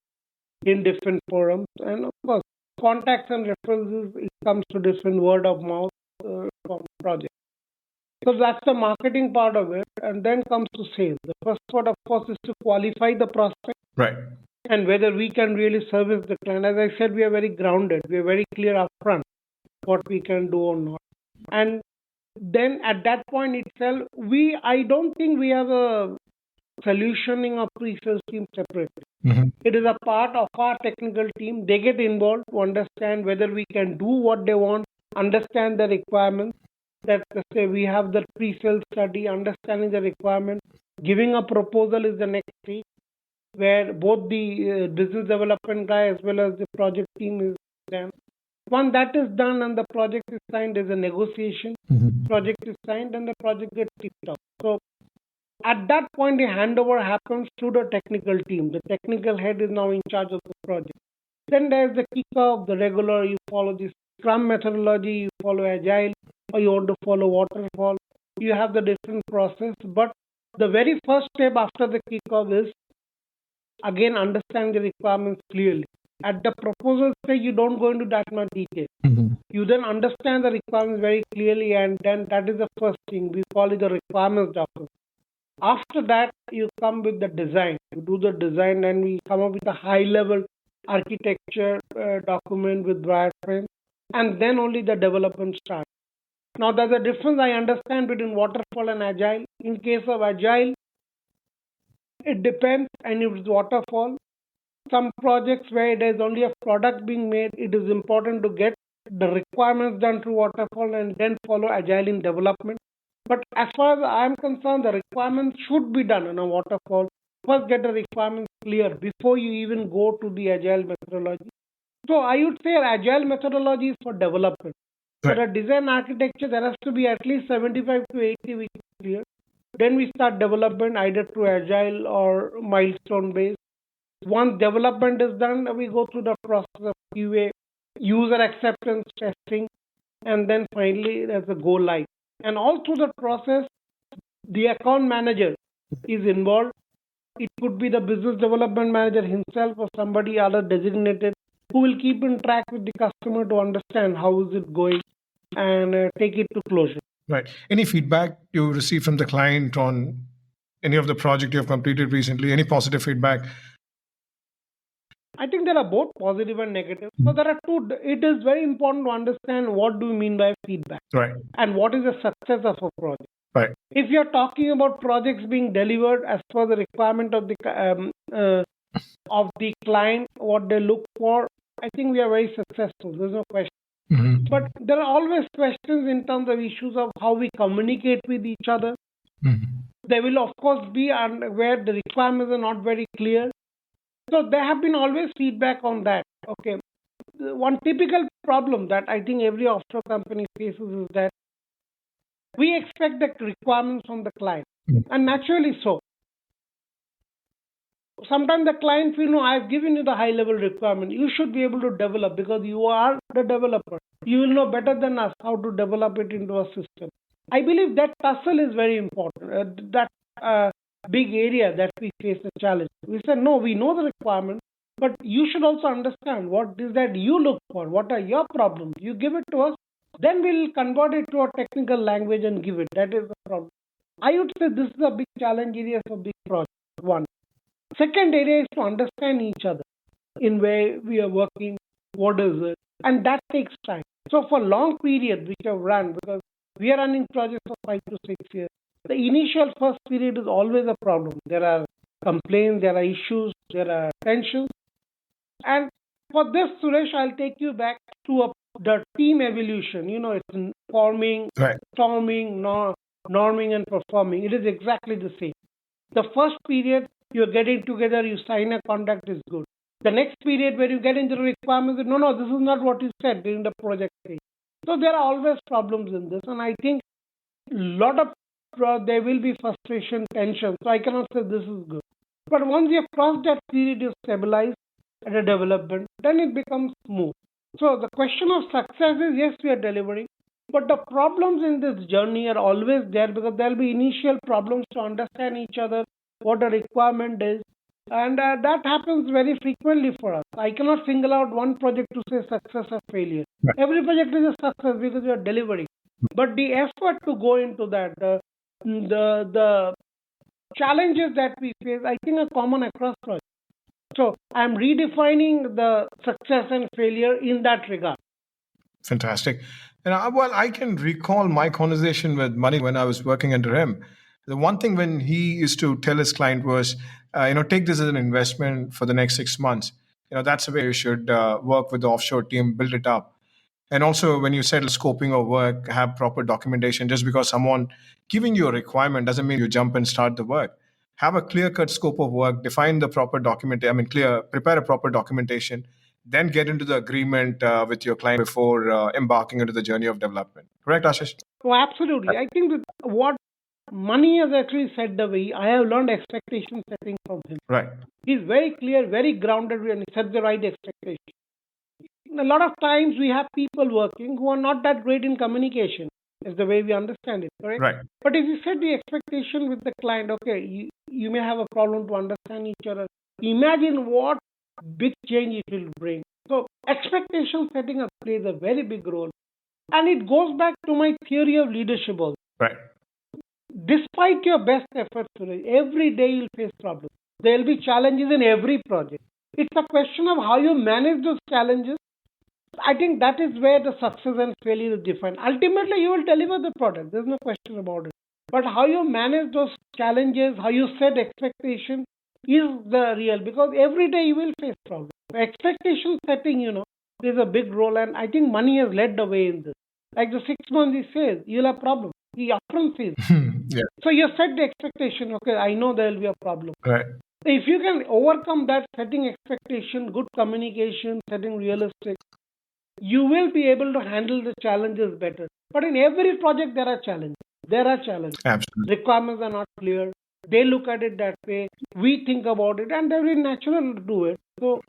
in different forums. And of course, contacts and referrals, it comes to different word of mouth from projects. So that's the marketing part of it, and then comes to sales. The first part, of course, is to qualify the prospect. Right. And whether we can really service the client. As I said, we are very grounded. We are very clear upfront what we can do or not. And then at that point itself, I don't think we have a solutioning of pre-sales team separately. It is a part of our technical team. They get involved to understand whether we can do what they want, understand the requirements. That say we have the pre-sales study, understanding the requirement, giving a proposal is the next stage, where both the business development guy as well as the project team is done. Once that is done and the project is signed, there's a negotiation. Project is signed and the project gets kicked off. So at that point, the handover happens to the technical team. The technical head is now in charge of the project. Then there's the kickoff, the regular, you follow the Scrum methodology, you follow Agile, or you want to follow Waterfall. You have the different process. But the very first step after the kickoff is, again, understand the requirements clearly. At the proposal stage, you don't go into that much detail. You then understand the requirements very clearly, and then that is the first thing. We call it the requirements document. After that, you come with the design. You do the design, and we come up with a high-level architecture document with wireframe, and then only the development starts. Now, there's a difference I understand between Waterfall and Agile. In case of Agile, it depends, and if it's Waterfall, some projects where there is only a product being made, it is important to get the requirements done through Waterfall and then follow Agile in development. But as far as I am concerned, the requirements should be done in a Waterfall. First, get the requirements clear before you even go to the Agile methodology. So I would say Agile methodology is for development. For a design architecture, there has to be at least 75 to 80 weeks clear. Then we start development either through Agile or milestone based. Once development is done, we go through the process of QA, user acceptance testing, and then finally there's a go live. And all through the process, the account manager is involved. It could be the business development manager himself or somebody other designated who will keep in track with the customer to understand how is it going and take it to closure. Right. Any feedback you received from the client on any of the project you have completed recently? Any positive feedback? I think there are both positive and negative. So there are two. It is very important to understand what do we mean by feedback, Right. and what is the success of a project. Right. If you're talking about projects being delivered as per the requirement of the client, what they look for, I think we are very successful. There's no question. But there are always questions in terms of issues of how we communicate with each other. There will, of course, be where the requirements are not very clear. So there have been always feedback on that. Okay, one typical problem that I think every offshore company faces is that we expect the requirements from the client, and naturally so. Sometimes the client will know, I've given you the high level requirement. You should be able to develop because you are the developer. You will know better than us how to develop it into a system. I believe that tussle is very important. That big area that we face a challenge. We said, no, we know the requirement, but you should also understand what is that you look for. What are your problems? You give it to us, then we'll convert it to a technical language and give it. That is the problem. I would say this is a big challenge area for big projects. One. Second area is to understand each other in where we are working, what is it, and that takes time. So for long periods which have run, because we are running projects for 5 to 6 years, the initial first period is always a problem. There are complaints, there are issues, there are tensions. And for this, Suresh, I'll take you back to the team evolution. It's forming, Right. storming, norming, and performing. It is exactly the same. The first period, you're getting together, you sign a contract is good. The next period where you get into the requirements, no, this is not what you said during the project stage. So there are always problems in this, and I think lot of there will be frustration, tension. So I cannot say this is good. But once you have crossed that period, you stabilize at a development, then it becomes smooth. So the question of success is, yes, we are delivering, but the problems in this journey are always there because there will be initial problems to understand each other, what the requirement is, and that happens very frequently for us. I cannot single out one project to say success or failure. Right. Every project is a success because we are delivering. But the effort to go into that, the challenges that we face, I think are common across projects. So I'm redefining the success and failure in that regard. Fantastic. And I can recall my conversation with Mani when I was working under him. The one thing when he used to tell his client was, take this as an investment for the next 6 months. That's the way you should work with the offshore team, build it up. And also, when you said scoping of work, have proper documentation. Just because someone giving you a requirement doesn't mean you jump and start the work. Have a clear-cut scope of work, define the proper prepare a proper documentation, then get into the agreement with your client before embarking into the journey of development. Correct, Ashish? Oh, absolutely. I think that what Mani has actually said the way I have learned expectation setting from him. Right. He's very clear, very grounded, and he set the right expectation. A lot of times we have people working who are not that great in communication, is the way we understand it, correct? Right. But if you set the expectation with the client, okay, you may have a problem to understand each other. Imagine what big change it will bring. So expectation setting up plays a very big role. And it goes back to my theory of leadership also. Right. Despite your best efforts today, every day you'll face problems. There will be challenges in every project. It's a question of how you manage those challenges. I think that is where the success and failure is defined. Ultimately, you will deliver the product. There's no question about it. But how you manage those challenges, how you set expectation is the real, because every day you will face problems. Expectation setting, plays a big role, and I think Mani has led the way in this. Like the 6 months he says, you'll have problems. He upfront says. Yeah. So you set the expectation, okay, I know there will be a problem. Right. If you can overcome that, setting expectation, good communication, setting realistic, you will be able to handle the challenges better. But in every project, there are challenges. Absolutely. Requirements are not clear. They look at it that way. We think about it, and they're very natural to do it. So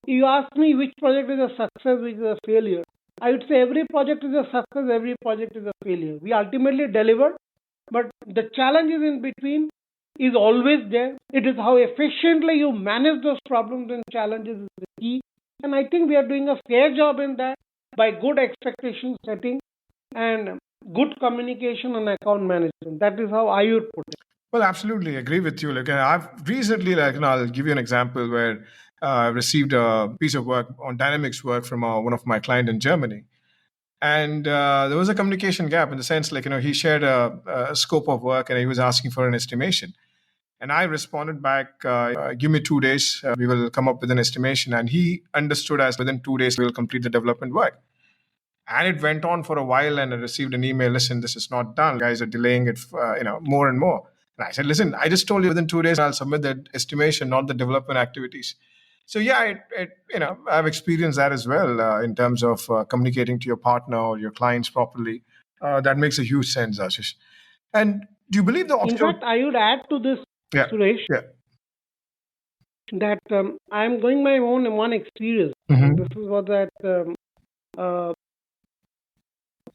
you ask me which project is a success, which is a failure. I would say every project is a success, every project is a failure. We ultimately deliver, but the challenges in between is always there. It is how efficiently you manage those problems and challenges is the key. And I think we are doing a fair job in that by good expectation setting and good communication and account management. That is how I would put it. Well, absolutely agree with you. I've recently, I'll give you an example where I received a piece of work on Dynamics work from one of my clients in Germany. And there was a communication gap in the sense, he shared a scope of work and he was asking for an estimation. And I responded back, give me 2 days, we will come up with an estimation. And he understood as within 2 days, we will complete the development work. And it went on for a while, and I received an email, listen, this is not done. You guys are delaying it, more and more. And I said, listen, I just told you within 2 days, I'll submit the estimation, not the development activities. So yeah, I've experienced that as well in terms of communicating to your partner or your clients properly. That makes a huge sense, Ashish. And do you believe the offshore? In fact, I would add to this, Suresh, that I'm going my own one experience. Mm-hmm. This is what that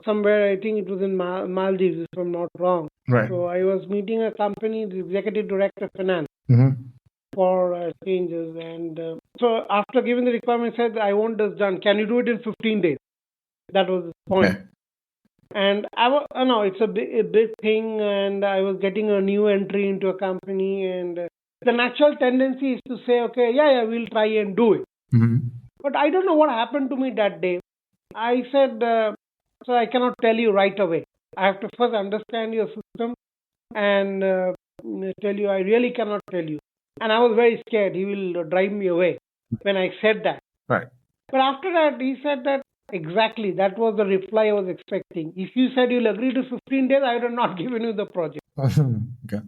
somewhere, I think it was in Maldives, if I'm not wrong. Right. So I was meeting a company, the executive director of finance, for changes. And so after giving the requirement, I said, I want this done. Can you do it in 15 days? That was the point. Yeah. And it's a big thing. And I was getting a new entry into a company. And The natural tendency is to say, okay, yeah, we'll try and do it. But I don't know what happened to me that day. I said, so I cannot tell you right away. I have to first understand your system and tell you. I really cannot tell you. And I was very scared. He will drive me away when I said that. Right. But after that, he said that exactly that was the reply I was expecting. If you said you'll agree to 15 days, I would have not given you the project. Okay.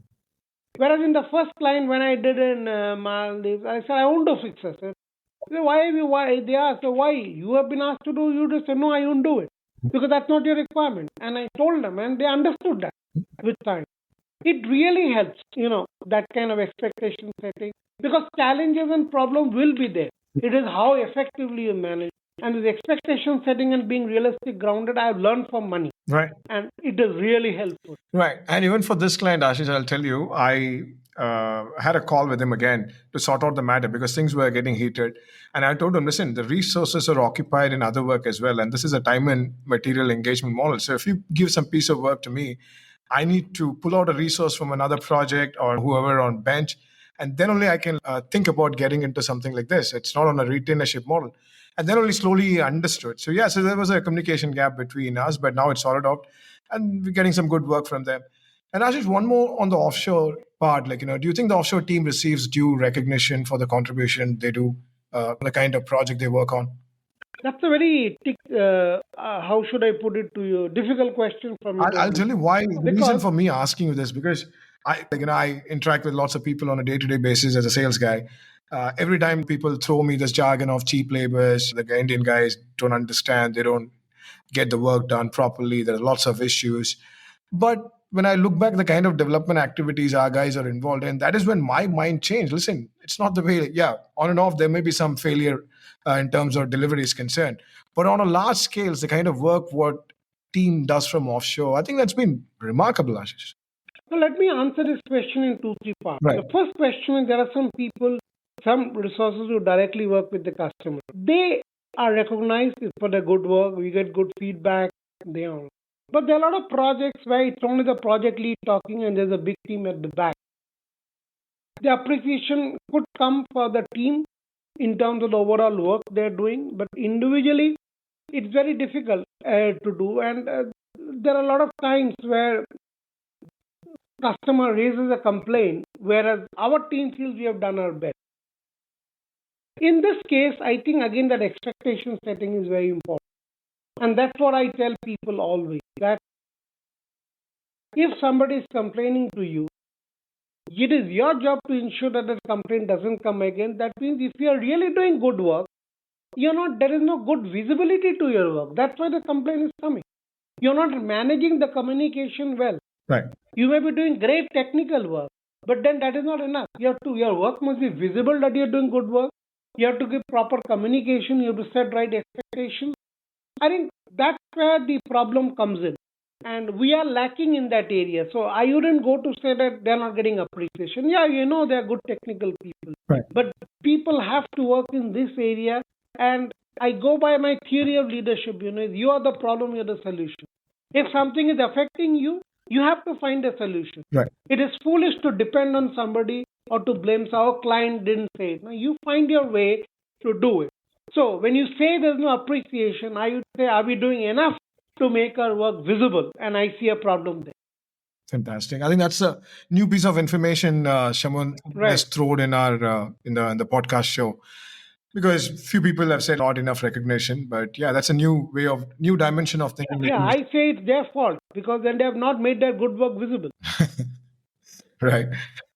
Whereas in the first client, when I did in Maldives, I said, I won't do fixes. Sir. Why have you? Why? They asked, so why? You have been asked to do, you just said, no, I won't do it. Because that's not your requirement. And I told them, and they understood that with time. It really helps, that kind of expectation setting. Because challenges and problems will be there. It is how effectively you manage. And with expectation setting and being realistic, grounded, I have learned from money. Right. And it is really helpful. Right. And even for this client, Ashish, I'll tell you, I had a call with him again to sort out the matter because things were getting heated. And I told him, listen, the resources are occupied in other work as well. And this is a time and material engagement model. So if you give some piece of work to me, I need to pull out a resource from another project or whoever on bench. And then only I can think about getting into something like this. It's not on a retainership model. And then only slowly understood. So yeah, so there was a communication gap between us, but now it's sorted out and we're getting some good work from them. And Ashish, one more on the offshore part, do you think the offshore team receives due recognition for the contribution they do, the kind of project they work on? That's a very, how should I put it to you, difficult question from you. I'll tell you why. The reason for me asking you this, because I interact with lots of people on a day-to-day basis as a sales guy. Every time people throw me this jargon of cheap labors, the Indian guys don't understand, they don't get the work done properly, there are lots of issues. But when I look back, the kind of development activities our guys are involved in, that is when my mind changed. Listen, it's not the way, on and off, there may be some failure in terms of delivery is concerned. But on a large scale, the kind of work what team does from offshore, I think that's been remarkable, Ashish. So let me answer this question in 2-3 parts. Right. The first question is there are some people, some resources who directly work with the customer. They are recognized for their good work. We get good feedback. They are. But there are a lot of projects where it's only the project lead talking and there's a big team at the back. The appreciation could come for the team in terms of the overall work they're doing, but individually it's very difficult to do. And there are a lot of times where customer raises a complaint, whereas our team feels we have done our best. In this case, I think again that expectation setting is very important. And that's what I tell people always, that if somebody is complaining to you, it is your job to ensure that the complaint doesn't come again. That means if you are really doing good work, there is no good visibility to your work. That's why the complaint is coming. You're not managing the communication well. Right. You may be doing great technical work, but then that is not enough. Your work must be visible that you're doing good work. You have to give proper communication. You have to set right expectations. I think that's where the problem comes in. And we are lacking in that area. So I wouldn't go to say that they're not getting appreciation. Yeah, they're good technical people. Right. But people have to work in this area. And I go by my theory of leadership. You are the problem, you're the solution. If something is affecting you, you have to find a solution. Right. It is foolish to depend on somebody or to blame our client didn't say it. Now, you find your way to do it. So when you say there's no appreciation, I would say, are we doing enough to make our work visible? And I see a problem there. Fantastic. I think that's a new piece of information Shaman has thrown in our in the podcast show, because few people have said not enough recognition. But yeah, that's a new dimension of thinking. Yeah, I say it's their fault because then they have not made their good work visible. Right.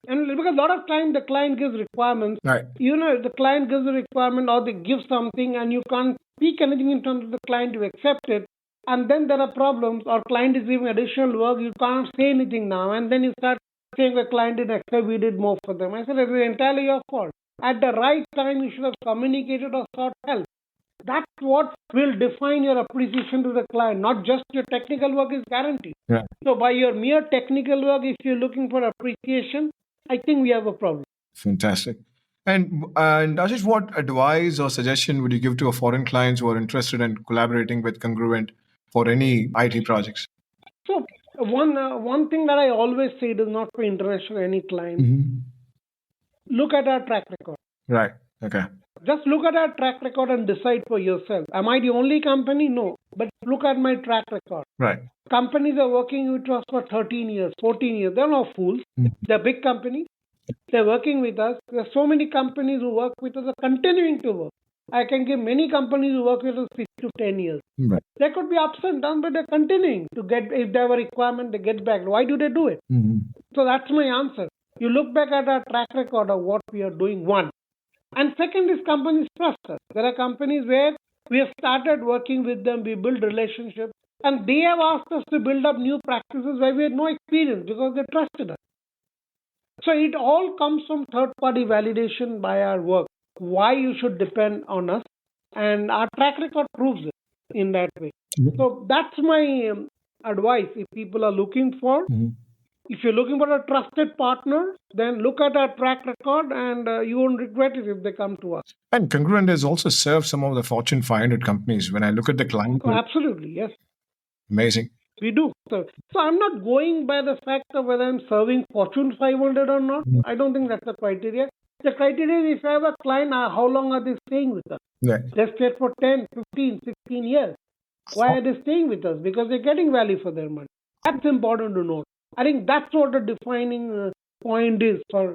And because a lot of time the client gives requirements. Right. The client gives a requirement or they give something and you can't speak anything in terms of the client to accept it. And then there are problems, or client is giving additional work, you can't say anything now. And then you start saying the client didn't accept, we did more for them. I said, it's entirely your fault. At the right time, you should have communicated or sought help. That's what will define your appreciation to the client. Not just your technical work is guaranteed. Yeah. So by your mere technical work, if you're looking for appreciation, I think we have a problem. Fantastic. And Ashish, what advice or suggestion would you give to a foreign clients who are interested in collaborating with Congruent for any IT projects? So one thing that I always say, it is not for international any client. Mm-hmm. look at our track record. Right. Okay. Just look at our track record and decide for yourself. Am I the only company? No. But look at my track record. Right. Companies are working with us for 13 years, 14 years. They're not fools. They're big companies. They're working with us. There are so many companies who work with us are continuing to work. I can give many companies who work with us 6 to 10 years. Right. There could be ups and downs, but they're continuing to get, if they have a requirement, they get back. Why do they do it? So that's my answer. You look back at our track record of what we are doing, one. And second is companies trust us. There are companies where we have started working with them, we build relationships, and they have asked us to build up new practices where we had no experience because they trusted us. So it all comes from third-party validation by our work. Why you should depend on us, and our track record proves it in that way. So that's my advice. If people are looking for, if you're looking for a trusted partner, then look at our track record, and you won't regret it if they come to us. And Congruent has also served some of the Fortune 500 companies. When I look at the client, Absolutely, yes. Amazing. We do. So I'm not going by the fact of whether I'm serving Fortune 500 or not. I don't think that's the criteria. The criteria is if I have a client, how long are they staying with us? Right. They've stayed for 10, 15, 16 years. Why are they staying with us? Because they're getting value for their money. That's important to note. I think that's what the defining point is for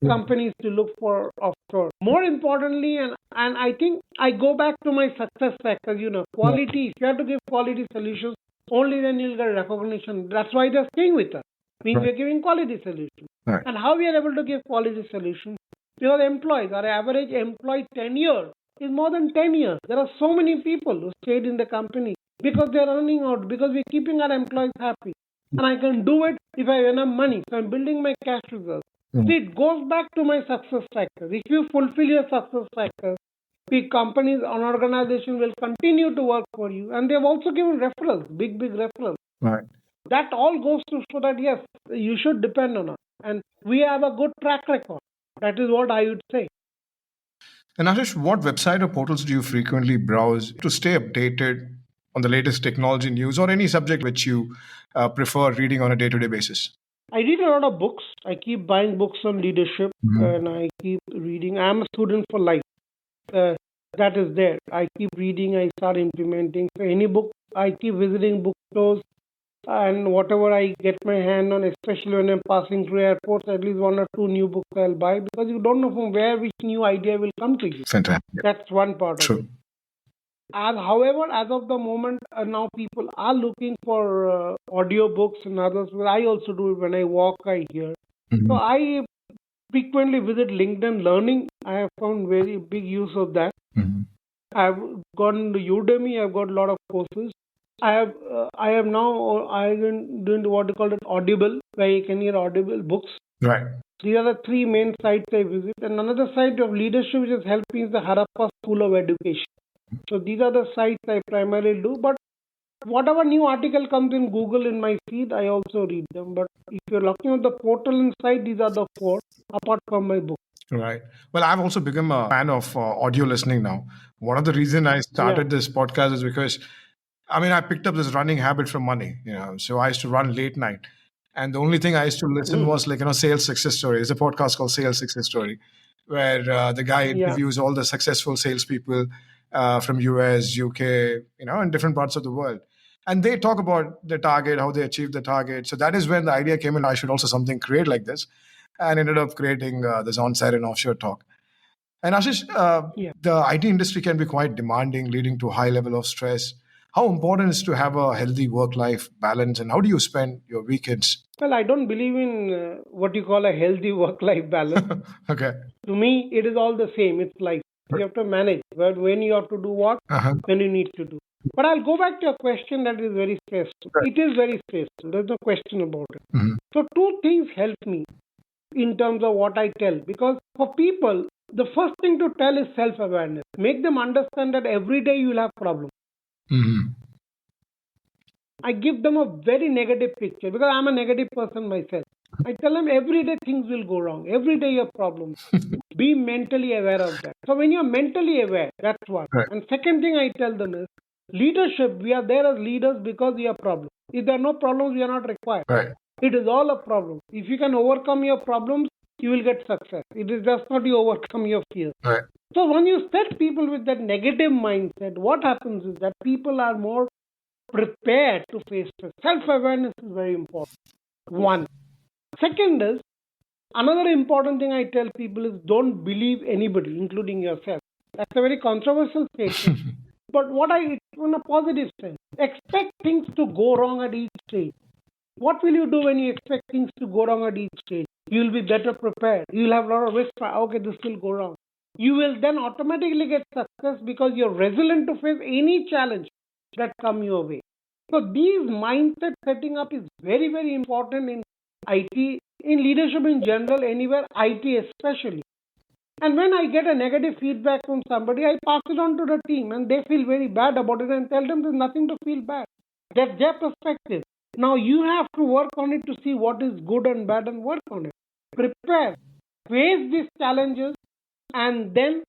companies to look for offshore. More importantly, and I think I go back to my success factors, quality. If you have to give quality solutions, only then you'll get recognition. That's why they're staying with us. Means we're giving quality solutions. Right. And how we are able to give quality solutions? Because employees, our average employee tenure is more than 10 years. There are so many people who stayed in the company because they're earning out, because we're keeping our employees happy. And I can do it if I have enough money. So I'm building my cash reserves. See, it goes back to my success factors. If you fulfill your success factors, the companies, an organization will continue to work for you. And they've also given referrals, big referrals. Right. That all goes to show that, yes, you should depend on us. And we have a good track record. That is what I would say. And Asish, what website or portals do you frequently browse to stay updated on the latest technology news or any subject which you prefer reading on a day-to-day basis? I read a lot of books. I keep buying books on leadership and I keep reading. I'm a student for life. That is there. I keep reading. I start implementing. So any book, I keep visiting bookstores and whatever I get my hand on, especially when I'm passing through airports, at least 1 or 2 new books I'll buy because you don't know from where which new idea will come to you. Fantastic. That's one part True. of it. However, as of the moment, now people are looking for audio books and others. Well, I also do it when I walk, I hear. So I frequently visit LinkedIn Learning. I have found very big use of that. I've gone to Udemy. I've got a lot of courses. I am doing what they call it Audible, where you can hear Audible books. Right. These are the 3 main sites I visit. And another site of leadership which has helped me is the Harappa School of Education. So these are the sites I primarily do. But whatever new article comes in Google in my feed, I also read them. But if you're looking at the portal inside, these are the 4, apart from my book. Right. Well, I've also become a fan of audio listening now. One of the reasons I started this podcast is because, I picked up this running habit from money. So I used to run late night. And the only thing I used to listen was sales success story. There's a podcast called Sales Success Story, where the guy interviews all the successful salespeople from US, UK, and different parts of the world. And they talk about the target, how they achieved the target. So that is when the idea came in, I should also create like this, and ended up creating this on-site and offshore talk. And Ashish, the IT industry can be quite demanding, leading to a high level of stress. How important is to have a healthy work-life balance, and how do you spend your weekends? Well, I don't believe in what you call a healthy work-life balance. Okay. To me, it is all the same. It's life. You have to manage when you have to do what, when you need to do. But I'll go back to a question that is very stressful. Right. It is very stressful. There's no question about it. So 2 things help me in terms of what I tell. Because for people, the first thing to tell is self-awareness. Make them understand that every day you'll have problems. I give them a very negative picture because I'm a negative person myself. I tell them every day things will go wrong. Every day you have problems. Be mentally aware of that. So when you're mentally aware, that's one. Right. And second thing I tell them is leadership. We are there as leaders because we have problems. If there are no problems, we are not required. Right. It is all a problem. If you can overcome your problems, you will get success. It is just not you overcome your fear. Right. So when you set people with that negative mindset, what happens is that people are more prepared to face stress. Self-awareness is very important. One. Second is, another important thing I tell people is don't believe anybody, including yourself. That's a very controversial statement. But what I, in a positive sense, expect things to go wrong at each stage. What will you do when you expect things to go wrong at each stage? You will be better prepared. You will have a lot of risk. Okay, this will go wrong. You will then automatically get success because you're resilient to face any challenge that come your way. So these mindset setting up is very, very important in IT, in leadership in general, anywhere, IT especially. And when I get a negative feedback from somebody, I pass it on to the team and they feel very bad about it and tell them there's nothing to feel bad. That's their perspective. Now you have to work on it to see what is good and bad and work on it. Prepare, face these challenges, and then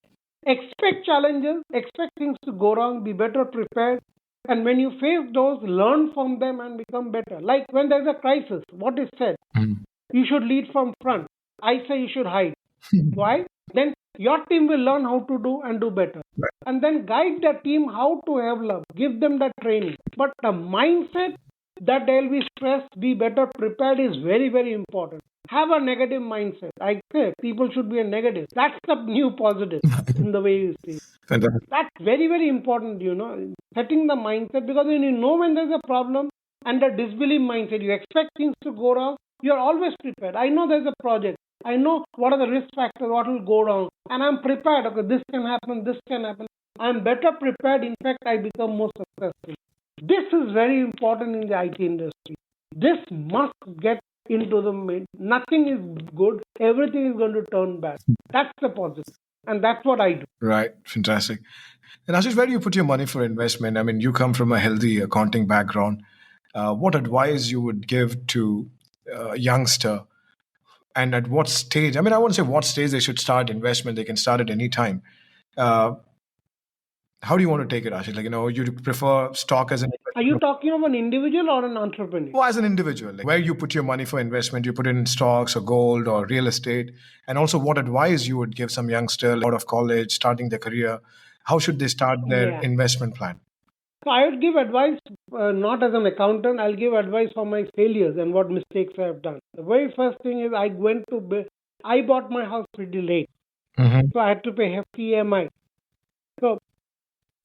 expect challenges, expect things to go wrong, be better prepared. And when you face those, learn from them and become better. Like when there's a crisis, what is said? You should lead from front. I say you should hide. Why? Then your team will learn how to do and do better. Right. And then guide the team how to have love. Give them that training. But the mindset that they'll be stressed, be better prepared is very, very important. Have a negative mindset. I say people should be a negative. That's the new positive in the way you see it. Fantastic. That's very, very important, setting the mindset, because when you know when there's a problem and the disbelief mindset, you expect things to go wrong, you're always prepared. I know there's a project. I know what are the risk factors, what will go wrong, and I'm prepared. Okay, this can happen, this can happen. I'm better prepared. In fact, I become more successful. This is very important in the IT industry. This must get into the mid. Nothing is good. Everything is going to turn bad. That's the positive. And that's what I do. Right. Fantastic. And Ashish, where do you put your money for investment? I mean, you come from a healthy accounting background. What advice you would give to a youngster, and at what stage? I mean, I won't say what stage they should start investment. They can start at any time. How do you want to take it, Ashish? You prefer stock as an... Are you talking of an individual or an entrepreneur? Well, as an individual, where you put your money for investment, you put it in stocks or gold or real estate. And also what advice you would give some youngster out of college, starting their career? How should they start their investment plan? So I would give advice, not as an accountant. I'll give advice for my failures and what mistakes I have done. The very first thing is I bought my house pretty late. So I had to pay hefty EMI. So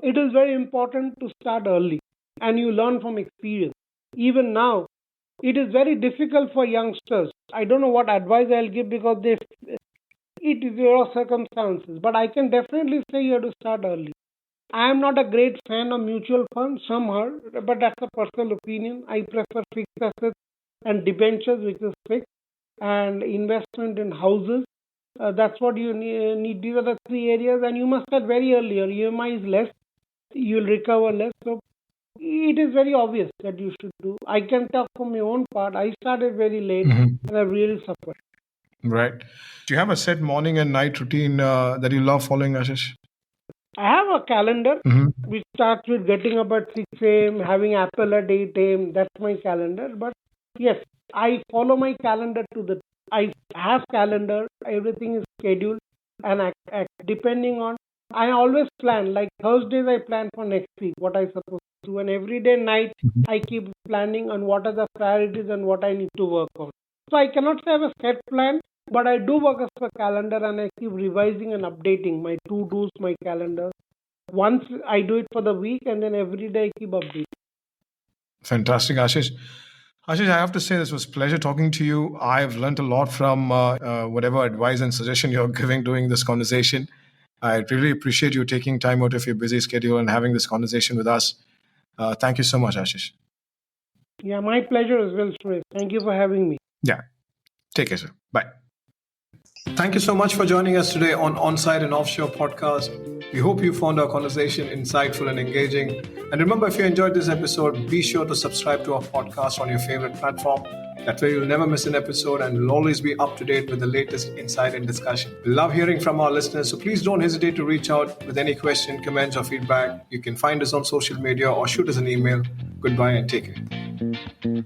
it is very important to start early and you learn from experience. Even now, it is very difficult for youngsters. I don't know what advice I'll give because it is your circumstances. But I can definitely say you have to start early. I am not a great fan of mutual funds, some are, but that's a personal opinion. I prefer fixed assets and debentures, which is fixed, and investment in houses. That's what you need. These are the three areas, and you must start very early. Your EMI is less, you'll recover less. So it is very obvious that you should do. I can talk from my own part. I started very late, and I really suffered. Right. Do you have a set morning and night routine that you love following, Ashish? I have a calendar which starts with getting up at 6 a.m., having Apple at 8 a.m. That's my calendar. But yes, I follow my calendar I have calendar, everything is scheduled, and depending on, I always plan, like Thursdays I plan for next week, what I supposed to do, and every day night I keep planning on what are the priorities and what I need to work on. So I cannot say I have a set plan, but I do work as a calendar and I keep revising and updating my to-dos, my calendar. Once I do it for the week and then every day I keep updating. Fantastic, Ashish. Ashish, I have to say this was a pleasure talking to you. I've learned a lot from whatever advice and suggestion you're giving during this conversation. I really appreciate you taking time out of your busy schedule and having this conversation with us. Thank you so much, Ashish. Yeah, my pleasure as well, Suresh. Thank you for having me. Yeah. Take care, sir. Bye. Thank you so much for joining us today on Onsite and Offshore podcast. We hope you found our conversation insightful and engaging. And remember, if you enjoyed this episode, be sure to subscribe to our podcast on your favorite platform. That way you'll never miss an episode and will always be up to date with the latest insight and discussion. We love hearing from our listeners, so please don't hesitate to reach out with any question, comments, or feedback. You can find us on social media or shoot us an email. Goodbye and take care.